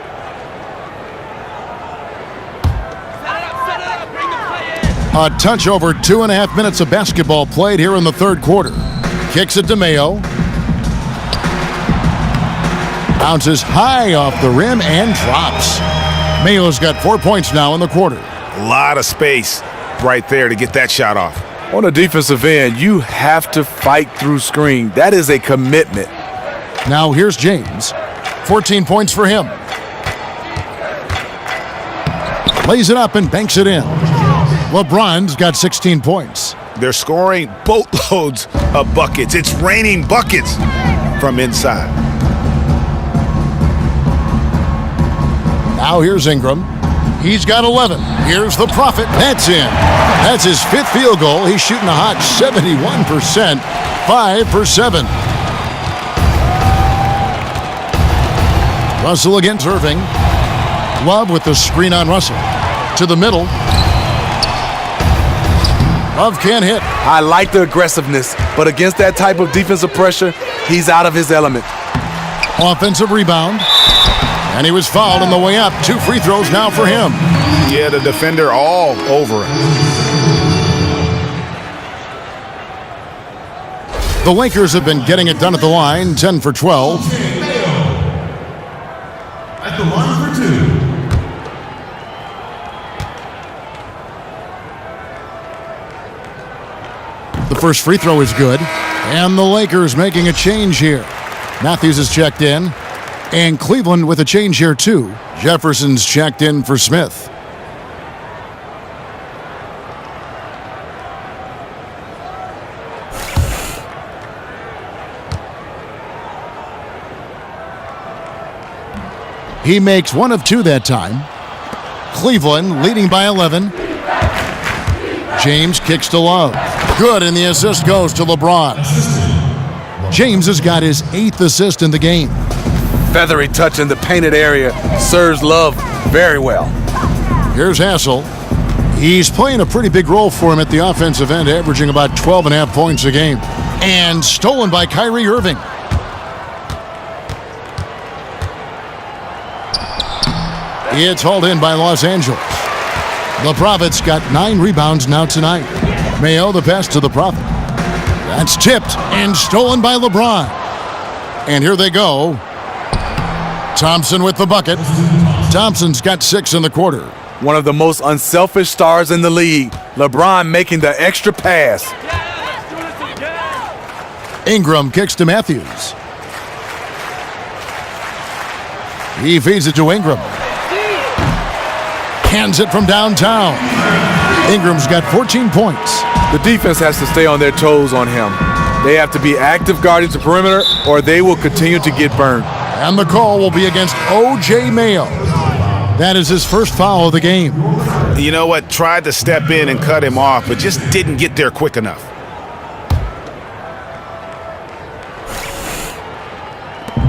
A touch over 2.5 minutes of basketball played here in the third quarter. Kicks it to Mayo. Bounces high off the rim and drops. Mayo's got 4 points now in the quarter. A lot of space right there to get that shot off. On the defensive end, you have to fight through screen. That is a commitment. Now here's James. 14 points for him. Lays it up and banks it in. LeBron's got 16 points. They're scoring boatloads of buckets. It's raining buckets from inside. Now here's Ingram. He's got 11. Here's the Prophet. That's in. That's his 5th field goal. He's shooting a hot 71%. 5 for 7. Russell against Irving. Love with the screen on Russell. To the middle. Love can't hit. I like the aggressiveness, but against that type of defensive pressure, he's out of his element. Offensive rebound. And he was fouled on the way up. 2 free throws now for him. Yeah, the defender all over him. The Lakers have been getting it done at the line. 10 for 12. At the line for 2. The first free throw is good. And the Lakers making a change here. Matthews is checked in. And Cleveland with a change here too. Jefferson's checked in for Smith. He makes 1 of 2 that time. Cleveland leading by 11. James kicks to Love. Good, and the assist goes to LeBron. James has got his 8th assist in the game. Feathery touch in the painted area serves Love very well. Here's Hassel. He's playing a pretty big role for him at the offensive end, averaging about 12.5 points a game. And stolen by Kyrie Irving. It's hauled in by Los Angeles. The Prophet's got 9 rebounds now tonight. Mayo the pass to the Prophet. That's tipped and stolen by LeBron. And here they go. Thompson with the bucket. Thompson's got 6 in the quarter. One of the most unselfish stars in the league. LeBron making the extra pass. Ingram kicks to Matthews. He feeds it to Ingram. Hands it from downtown. Ingram's got 14 points. The defense has to stay on their toes on him. They have to be active guarding the perimeter or they will continue to get burned. And the call will be against O.J. Mayo. That is his first foul of the game. You know what? Tried to step in and cut him off, but just didn't get there quick enough.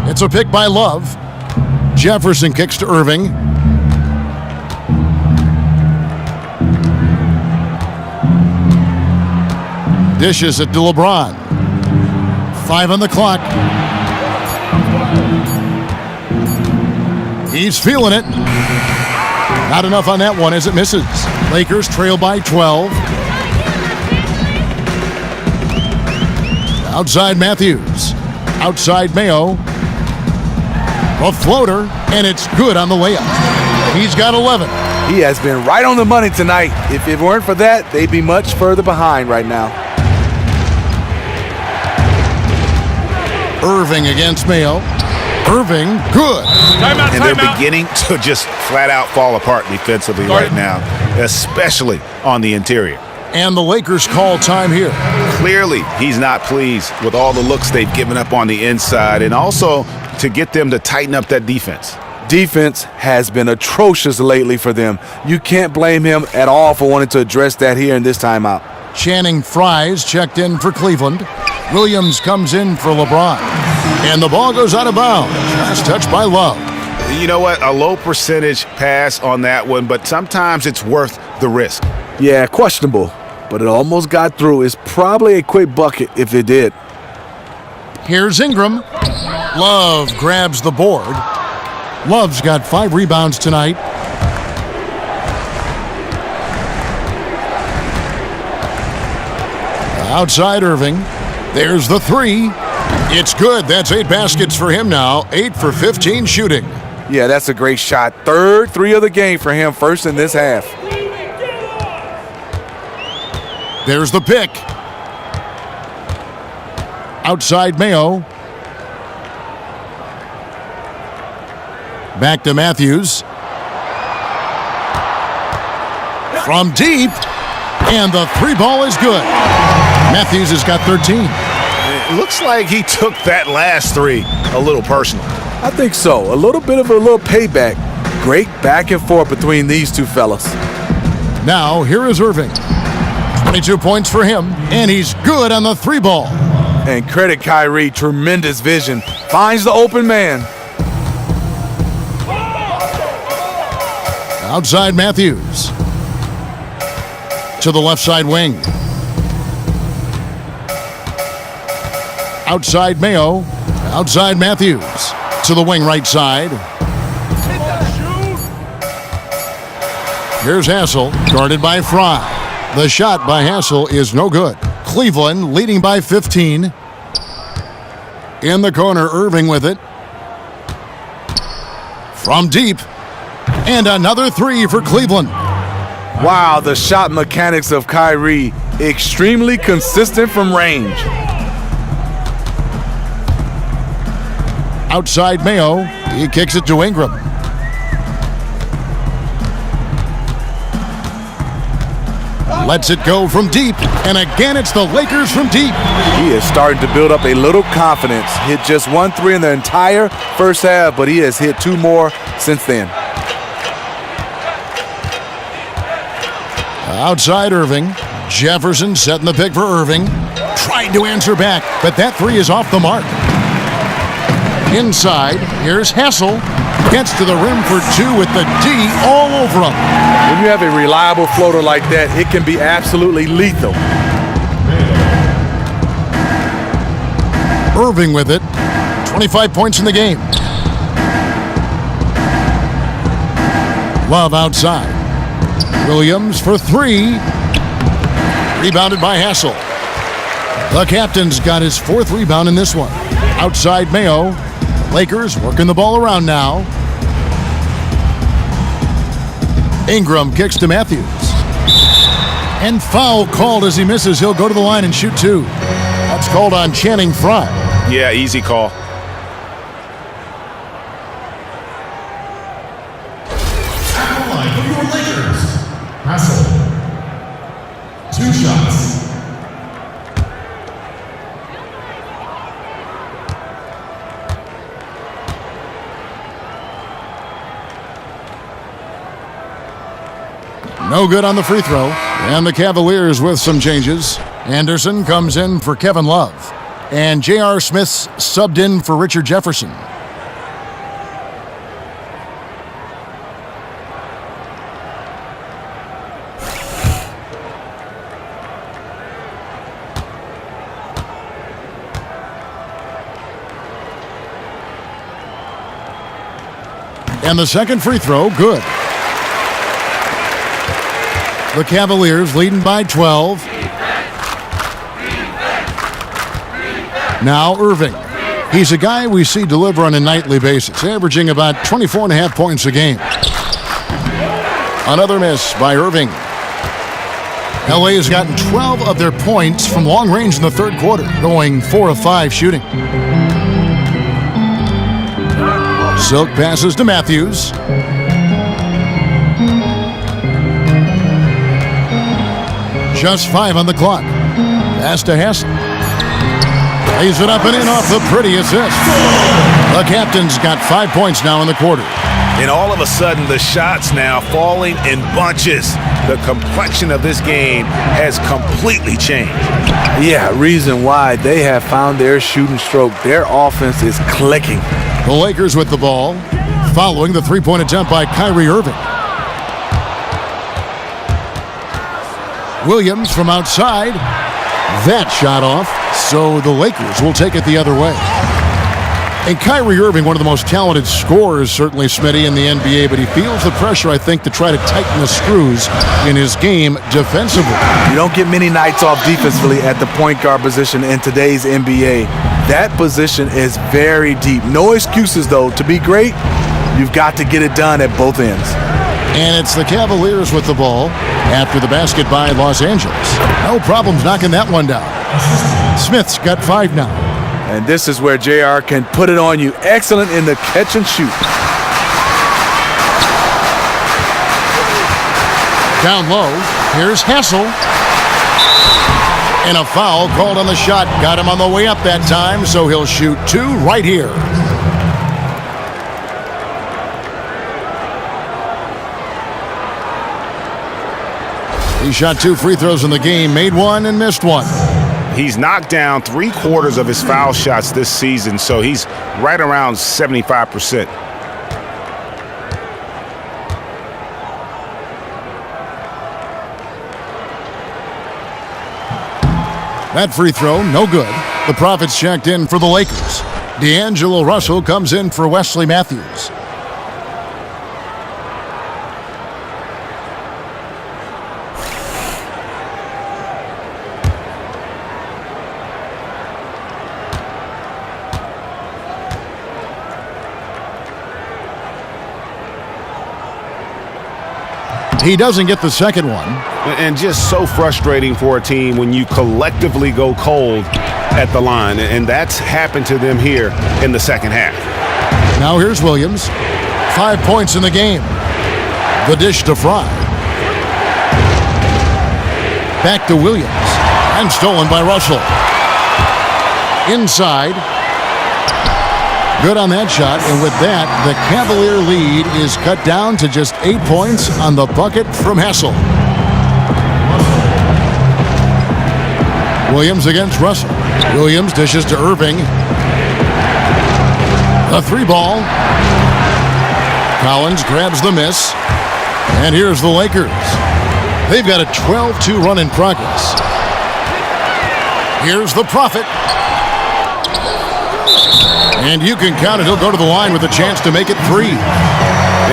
It's a pick by Love. Jefferson kicks to Irving. Dishes it to LeBron. 5 on the clock. He's feeling it. Not enough on that one as it misses. Lakers trail by 12. Outside Matthews. Outside Mayo. A floater, and it's good on the layup. He's got 11. He has been right on the money tonight. If it weren't for that, they'd be much further behind right now. Irving against Mayo. Irving, good. And they're beginning to just flat out fall apart defensively right now, especially on the interior. And the Lakers call time here. Clearly, he's not pleased with all the looks they've given up on the inside and also to get them to tighten up that defense. Defense has been atrocious lately for them. You can't blame him at all for wanting to address that here in this timeout. Channing Frye's checked in for Cleveland. Williams comes in for LeBron. And the ball goes out of bounds. Last touch by Love. You know what? A low percentage pass on that one, but sometimes it's worth the risk. Yeah, questionable, but it almost got through. It's probably a quick bucket if it did. Here's Ingram. Love grabs the board. Love's got 5 rebounds tonight. Outside Irving. There's the 3. It's good. That's 8 baskets for him now. 8 for 15 shooting. Yeah, that's a great shot. Third 3 of the game for him, first in this half. There's the pick. Outside Mayo. Back to Matthews. From deep. And the 3 ball is good. Matthews has got 13. It looks like he took that last 3 a little personal. I think so. A little bit of a little payback. Great back and forth between these two fellas. Now, here is Irving. 22 points for him, and he's good on the 3 ball. And credit Kyrie, tremendous vision. Finds the open man. Outside Matthews. To the left side wing. Outside Mayo. Outside Matthews. To the wing right side. Here's Hassel, guarded by Fry. The shot by Hassel is no good. Cleveland leading by 15. In the corner, Irving with it. From deep. And another 3 for Cleveland. Wow, the shot mechanics of Kyrie. Extremely consistent from range. Outside Mayo. He kicks it to Ingram. Lets it go from deep. And again, it's the Lakers from deep. He is starting to build up a little confidence. Hit just 1 3 in the entire first half, but he has hit 2 more since then. Outside Irving. Jefferson setting the pick for Irving. Trying to answer back, but that 3 is off the mark. Inside, here's Hassel. Gets to the rim for 2 with the D all over him. When you have a reliable floater like that, it can be absolutely lethal. Irving with it. 25 points in the game. Love outside. Williams for three. Rebounded by Hassel. The captain's got his fourth rebound in this one. Outside Mayo. Lakers working the ball around now. Ingram kicks to Matthews. And foul called as he misses. He'll go to the line and shoot two. That's called on Channing Frye. Yeah, easy call. At the line for your Lakers, Hassel. 2 shots. No good on the free throw. And the Cavaliers with some changes. Anderson comes in for Kevin Love. And J.R. Smith's subbed in for Richard Jefferson. And the second free throw, good. The Cavaliers leading by 12. Now Irving. He's a guy we see deliver on a nightly basis, averaging about 24.5 points a game. Another miss by Irving. LA has gotten 12 of their points from long range in the third quarter, going 4 of 5 shooting. Silk passes to Matthews. Just 5 on the clock. Pass to Hassel. Lays it up and in off the pretty assist. The captain's got 5 points now in the quarter. And all of a sudden, the shots now falling in bunches. The complexion of this game has completely changed. Yeah, reason why they have found their shooting stroke. Their offense is clicking. The Lakers with the ball, following the three-point attempt by Kyrie Irving. Williams from outside. That shot off, so the Lakers will take it the other way. And Kyrie Irving, one of the most talented scorers, certainly, Smitty, in the NBA, but he feels the pressure, I think, to try to tighten the screws in his game defensively. You don't get many nights off defensively at the point guard position in today's NBA. That position is very deep. No excuses, though. To be great, you've got to get it done at both ends. And it's the Cavaliers with the ball after the basket by Los Angeles. No problems knocking that one down. Smith's got 5 now. And this is where JR can put it on you. Excellent in the catch and shoot. Down low, here's Hassel. And a foul called on the shot. Got him on the way up that time, so he'll shoot 2 right here. He shot 2 free throws in the game, made 1 and missed 1. He's knocked down 3/4 of his foul shots this season, so he's right around 75%. That free throw, no good. The Profits checked in for the Lakers. D'Angelo Russell comes in for Wesley Matthews. He doesn't get the second one. And just so frustrating for a team when you collectively go cold at the line. And that's happened to them here in the second half. Now here's Williams. 5 points in the game. The dish to Frye. Back to Williams. And stolen by Russell. Inside. Good on that shot, and with that, the Cavalier lead is cut down to just 8 points on the bucket from Hassel. Williams against Russell. Williams dishes to Irving. A 3-ball. Collins grabs the miss. And here's the Lakers. They've got a 12-2 run in progress. Here's the Prophet. And you can count it. He'll go to the line with a chance to make it 3.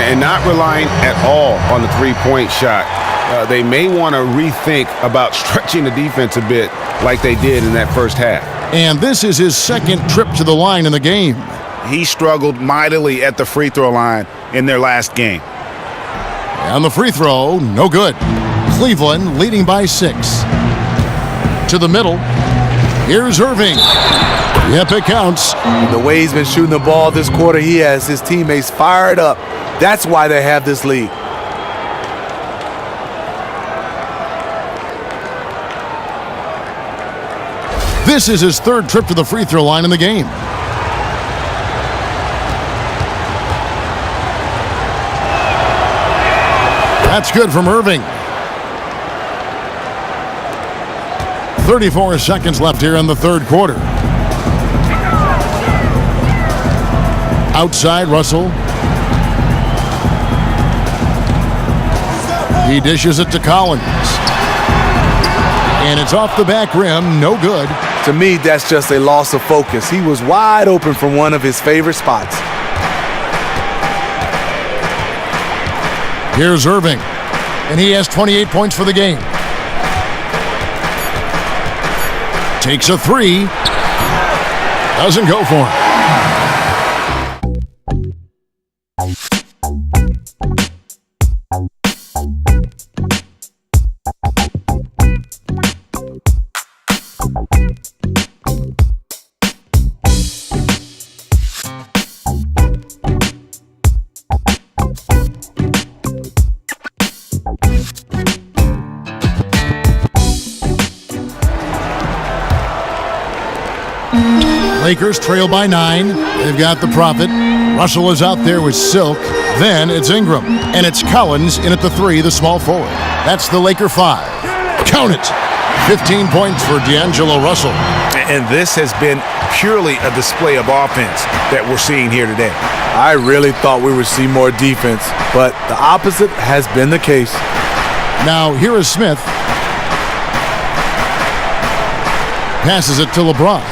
And not relying at all on the three-point shot. they may want to rethink about stretching the defense a bit like they did in that first half. And this is his second trip to the line in the game. He struggled mightily at the free throw line in their last game. And the free throw, no good. Cleveland leading by 6. To the middle. Here's Irving. Yep, it counts. The way he's been shooting the ball this quarter, he has his teammates fired up. That's why they have this lead. This is his third trip to the free throw line in the game. That's good from Irving. 34 seconds left here in the third quarter. Outside, Russell. He dishes it to Collins. And it's off the back rim, no good. To me, that's just a loss of focus. He was wide open from one of his favorite spots. Here's Irving, and he has 28 points for the game. Takes a three. Doesn't go for it. Lakers trail by 9. They've got the Prophet. Russell is out there with Silk. Then it's Ingram. And it's Collins in at the 3, the small forward. That's the Laker 5. Count it. 15 points for D'Angelo Russell. And this has been purely a display of offense that we're seeing here today. I really thought we would see more defense, but the opposite has been the case. Now here is Smith. Passes it to LeBron.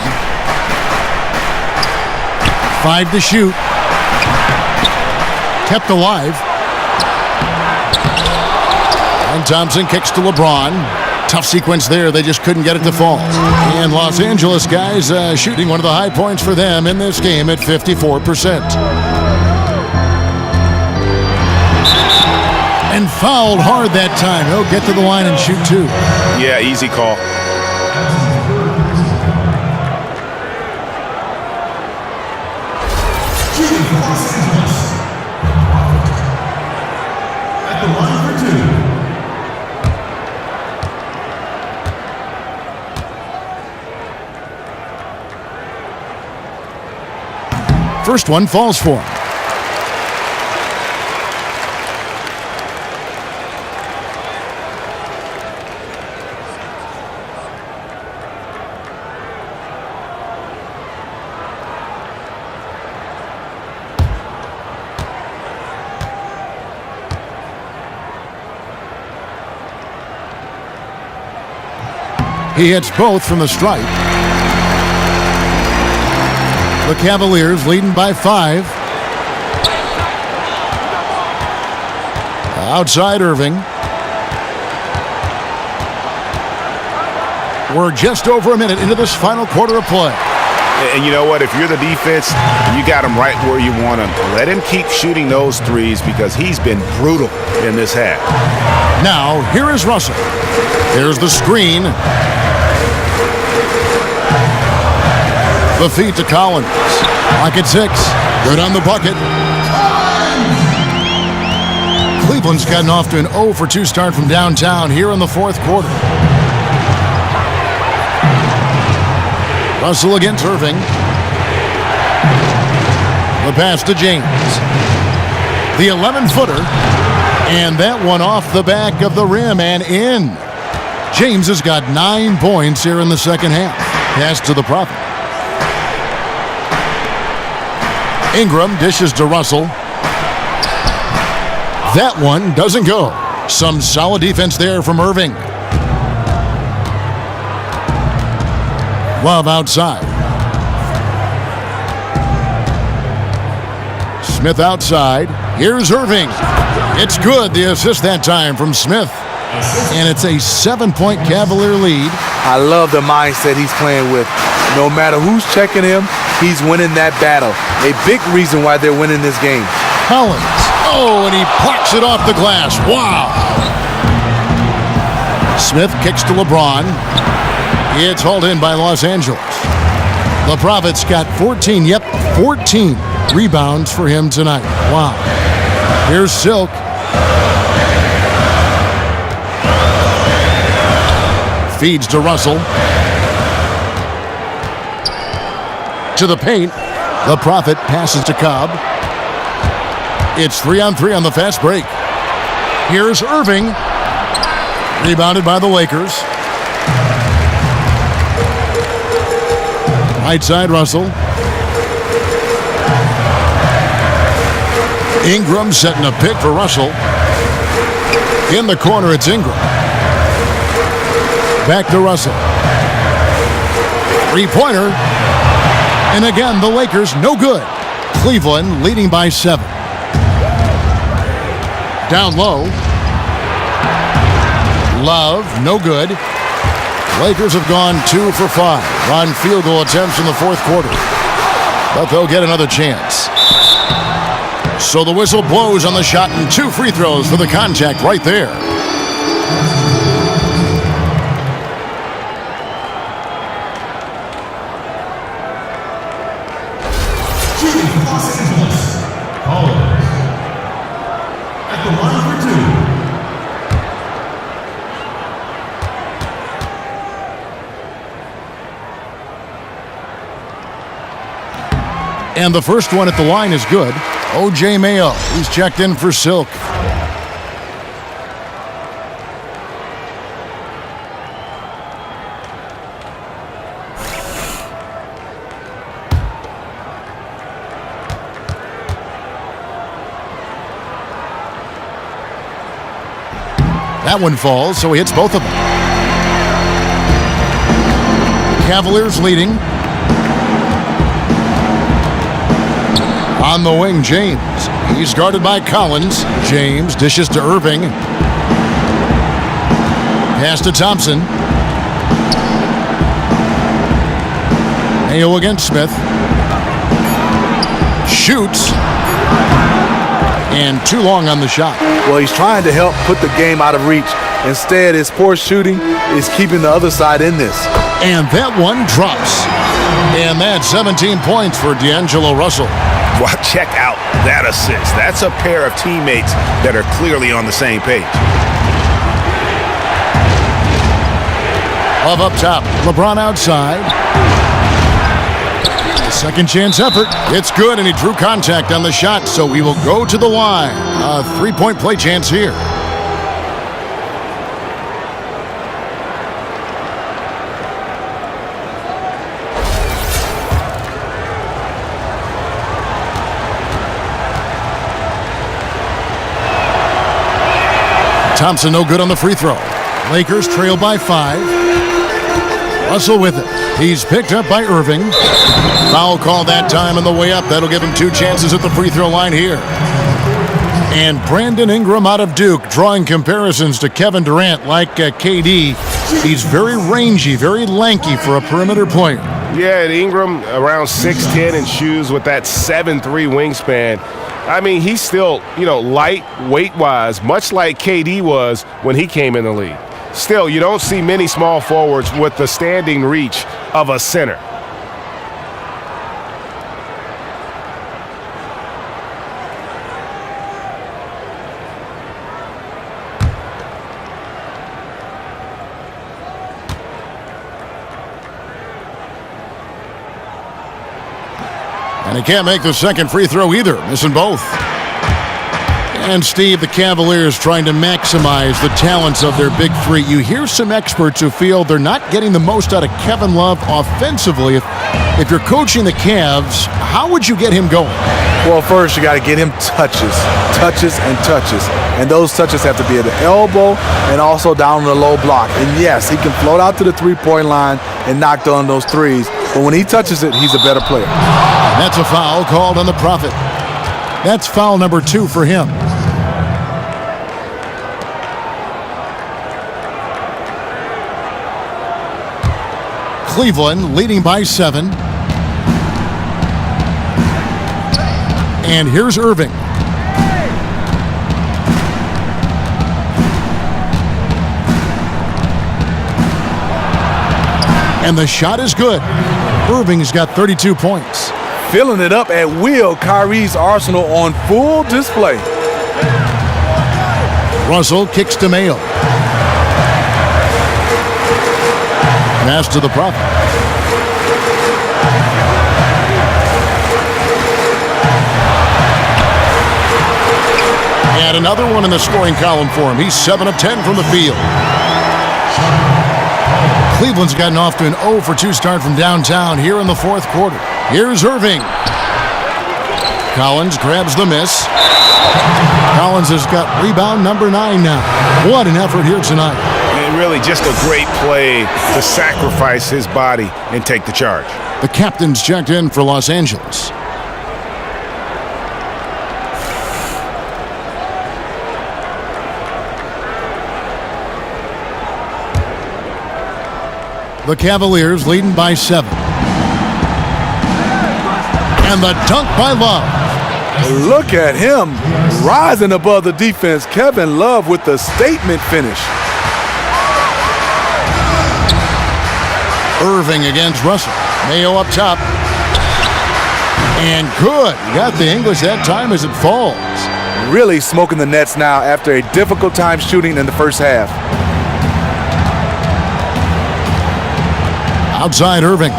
5 to shoot. Kept alive. And Thompson kicks to LeBron. Tough sequence there. They just couldn't get it to fall. And Los Angeles guys shooting one of the high points for them in this game at 54%. And fouled hard that time. He'll get to the line and shoot 2. Yeah, easy call. At the line for 2. First one falls for him. He hits both from the stripe. The Cavaliers leading by 5. Outside Irving. We're just over a minute into this final quarter of play. And you know what? If you're the defense, you got him right where you want him. Let him keep shooting those threes because he's been brutal in this half. Now, here is Russell. There's the screen. The feed to Collins. Lock at 6. Good on the bucket. Cleveland's gotten off to an 0 for 2 start from downtown here in the fourth quarter. Russell against Irving. The pass to James. The 11-footer. And that one off the back of the rim and in. James has got 9 points here in the second half. Pass to the Prophet. Ingram dishes to Russell. That one doesn't go. Some solid defense there from Irving. Love outside. Smith outside. Here's Irving. It's good. The assist that time from Smith. And it's a 7-point Cavalier lead. I love the mindset he's playing with. No matter who's checking him, he's winning that battle. A big reason why they're winning this game. Collins. Oh, and he plucks it off the glass. Wow. Smith kicks to LeBron. It's hauled in by Los Angeles. The Prophet's got 14 rebounds for him tonight. Wow. Here's Silk. Feeds to Russell. To the paint. The Prophet passes to Cobb. It's 3-on-3 on the fast break. Here's Irving. Rebounded by the Lakers. Right side, Russell. Ingram setting a pick for Russell. In the corner, it's Ingram. Back to Russell. Three-pointer. And again, the Lakers no good. Cleveland leading by 7. Down low. Love, no good. Lakers have gone 2 for 5 on field goal attempts in the fourth quarter. But they'll get another chance. So the whistle blows on the shot and 2 free throws for the contact right there. Los Angeles. Cavaliers. At the line for 2. And the first one at the line is good. O.J. Mayo, he's checked in for Silk. That one falls, so he hits both of them. Cavaliers leading. On the wing, James. He's guarded by Collins. James dishes to Irving. Pass to Thompson. Mayo against Smith. Shoots. And too long on the shot. Well, he's trying to help put the game out of reach. Instead, his poor shooting is keeping the other side in this. And that one drops. And that's 17 points for D'Angelo Russell. Wow, check out that assist. That's a pair of teammates that are clearly on the same page. Love up top. LeBron outside. Second chance effort. It's good, and he drew contact on the shot, so he will go to the line. A 3-point play chance here. Thompson no good on the free throw. Lakers trail by 5. Russell with it. He's picked up by Irving. Foul call that time on the way up. That'll give him 2 chances at the free throw line here. And Brandon Ingram out of Duke, drawing comparisons to Kevin Durant like KD. He's very rangy, very lanky for a perimeter player. Yeah, and Ingram around 6'10" in shoes with that 7'3" wingspan. I mean, he's still, light weight-wise, much like KD was when he came in the league. Still, you don't see many small forwards with the standing reach of a center. And he can't make the second free throw either, missing both. And Steve, the Cavaliers trying to maximize the talents of their big three. You hear some experts who feel they're not getting the most out of Kevin Love offensively. If you're coaching the Cavs, how would you get him going? Well, first you got to get him touches. And those touches have to be at the elbow and also down the low block. And yes, he can float out to the three-point line and knock down those threes. But when he touches it, he's a better player. That's a foul called on the Prophet. That's foul number 2 for him. Cleveland leading by 7. And here's Irving. And the shot is good. Irving's got 32 points. Filling it up at will, Kyrie's arsenal on full display. Russell kicks to Mayo. Pass to the Prophet. And another one in the scoring column for him. He's 7 of 10 from the field. Cleveland's gotten off to an 0-for-2 start from downtown here in the fourth quarter. Here's Irving. Collins grabs the miss. Collins has got rebound number 9 now. What an effort here tonight. And really just a great play to sacrifice his body and take the charge. The captain's checked in for Los Angeles. The Cavaliers leading by 7. And the dunk by Love. Look at him rising above the defense. Kevin Love with the statement finish. Irving against Russell. Mayo up top. And good. He got the English that time as it falls. Really smoking the nets now after a difficult time shooting in the first half. Outside Irving.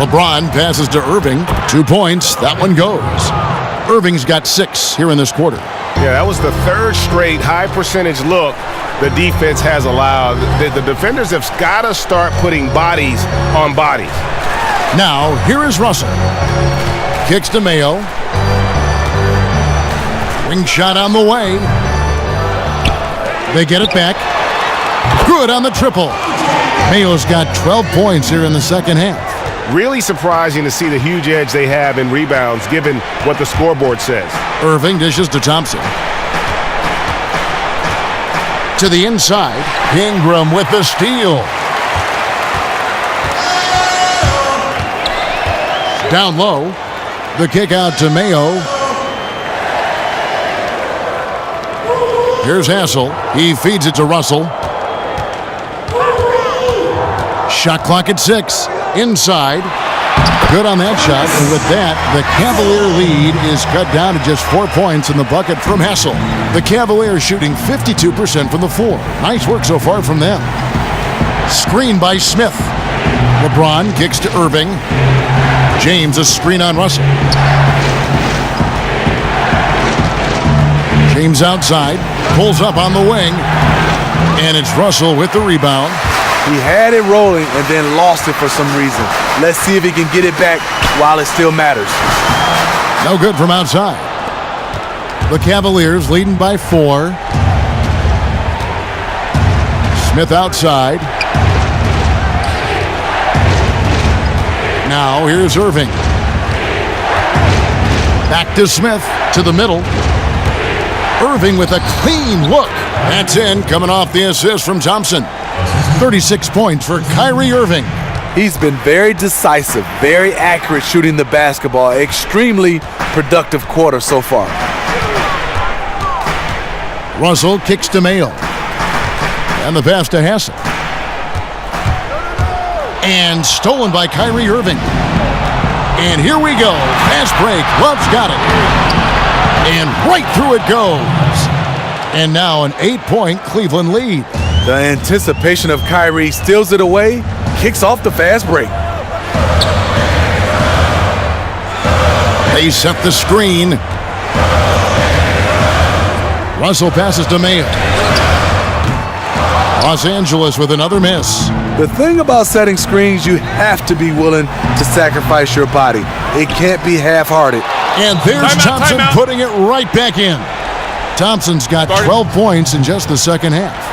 LeBron passes to Irving. 2 points. That one goes. Irving's got 6 here in this quarter. Yeah, that was the third straight high percentage look the defense has allowed. The defenders have got to start putting bodies on bodies. Now, here is Russell. Kicks to Mayo. Wing shot on the way. They get it back. Good on the triple. Mayo's got 12 points here in the second half. Really surprising to see the huge edge they have in rebounds given what the scoreboard says. Irving dishes to Thompson. To the inside. Ingram with the steal. Down low. The kick out to Mayo. Here's Hassel. He feeds it to Russell. Shot clock at 6. Inside. Good on that shot. And with that, the Cavalier lead is cut down to just 4 points in the bucket from Hassel. The Cavaliers shooting 52% from the floor. Nice work so far from them. Screen by Smith. LeBron kicks to Irving. James a screen on Russell. James outside. Pulls up on the wing. And it's Russell with the rebound. He had it rolling and then lost it for some reason. Let's see if he can get it back while it still matters. No good from outside. The Cavaliers leading by 4. Smith outside. Now here's Irving. Back to Smith to the middle. Irving with a clean look. That's in, coming off the assist from Thompson. 36 points for Kyrie Irving. He's been very decisive, very accurate shooting the basketball. Extremely productive quarter so far. Russell kicks to Mayo. And the pass to Hassel. And stolen by Kyrie Irving. And here we go. Fast break. Love's got it. And right through it goes. And now an 8-point Cleveland lead. The anticipation of Kyrie steals it away, kicks off the fast break. They set the screen. Russell passes to Mayo. Los Angeles with another miss. The thing about setting screens, you have to be willing to sacrifice your body. It can't be half-hearted. And there's Thompson putting it right back in. Thompson's got 12 points in just the second half.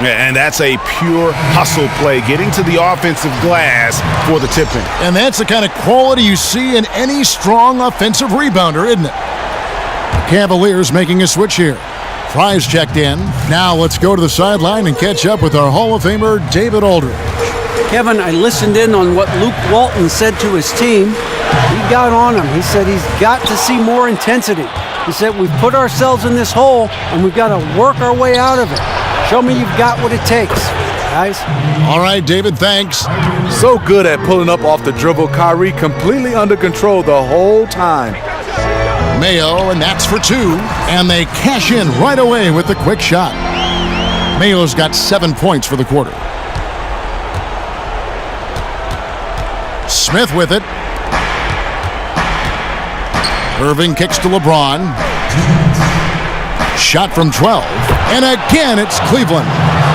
Yeah, and that's a pure hustle play, getting to the offensive glass for the tip-in. And that's the kind of quality you see in any strong offensive rebounder, isn't it? The Cavaliers making a switch here. Fry's checked in. Now let's go to the sideline and catch up with our Hall of Famer, David Aldridge. Kevin, I listened in on what Luke Walton said to his team. He got on him. He said he's got to see more intensity. He said we've put ourselves in this hole and we've got to work our way out of it. Show me you've got what it takes, guys. All right, David, thanks. So good at pulling up off the dribble. Kyrie completely under control the whole time. Mayo, and that's for 2. And they cash in right away with the quick shot. Mayo's got 7 points for the quarter. Smith with it. Irving kicks to LeBron. Shot from 12. And again, it's Cleveland.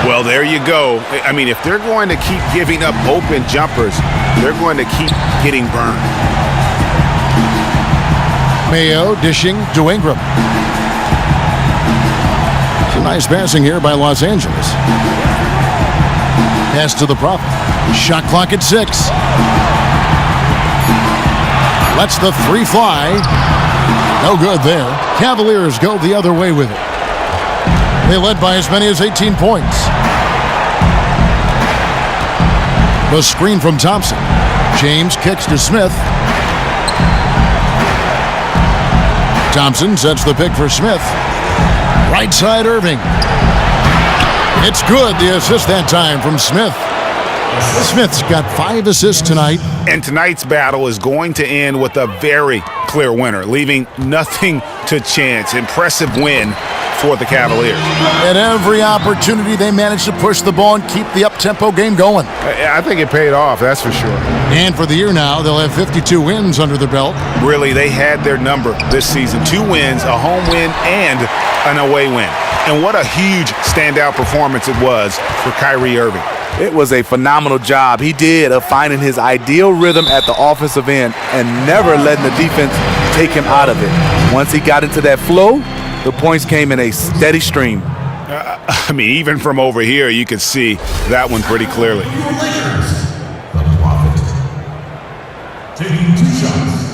Well, there you go. I mean, if they're going to keep giving up open jumpers, they're going to keep getting burned. Mayo dishing to Ingram. Some nice passing here by Los Angeles. Pass to the Prophet. Shot clock at 6. Lets the 3 fly. No good there. Cavaliers go the other way with it. They led by as many as 18 points. The screen from Thompson. James kicks to Smith. Thompson sets the pick for Smith. Right side Irving. It's good, the assist that time from Smith. Smith's got 5 assists tonight. And tonight's battle is going to end with a very clear winner, leaving nothing to chance. Impressive win for the Cavaliers. At every opportunity, they managed to push the ball and keep the up-tempo game going. I think it paid off, that's for sure. And for the year now, they'll have 52 wins under their belt. Really, they had their number this season. 2 wins, a home win, and an away win. And what a huge standout performance it was for Kyrie Irving. It was a phenomenal job he did of finding his ideal rhythm at the offensive end and never letting the defense take him out of it. Once he got into that flow, the points came in a steady stream. I mean, even from over here, you can see that one pretty clearly. Your Lakers, the Prophet, taking 2 shots.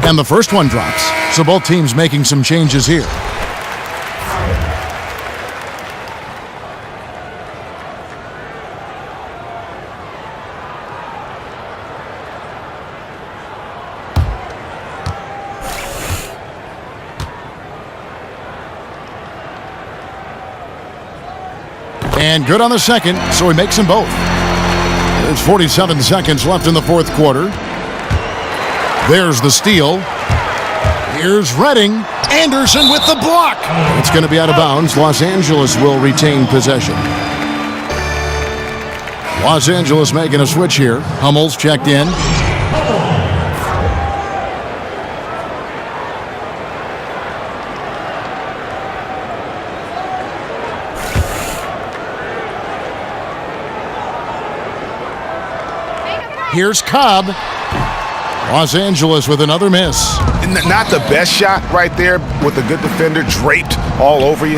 And the first one drops. So both teams making some changes here. And good on the second, so he makes them both. There's 47 seconds left in the fourth quarter. There's the steal. Here's Redding. Anderson with the block. It's going to be out of bounds. Los Angeles will retain possession. Los Angeles making a switch here. Hummel's checked in. Here's Cobb. Los Angeles with another miss. Not the best shot right there with a good defender draped all over you.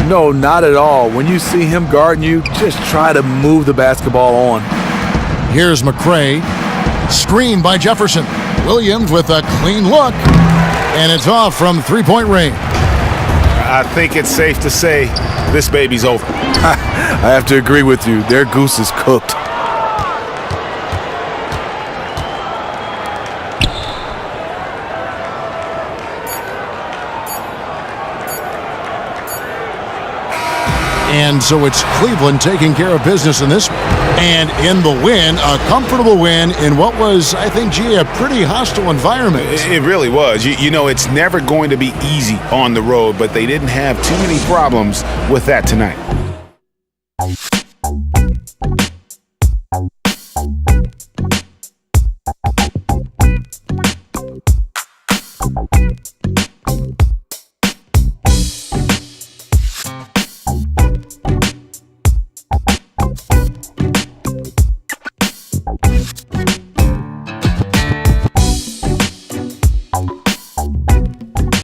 No, not at all. When you see him guarding you, just try to move the basketball on. Here's McRae. Screen by Jefferson. Williams with a clean look. And it's off from three-point range. I think it's safe to say this baby's over. I have to agree with you. Their goose is cooked. And so it's Cleveland taking care of business in this one. And in the win, a comfortable win in what was, I think, a pretty hostile environment. It really was. You know, it's never going to be easy on the road, but they didn't have too many problems with that tonight.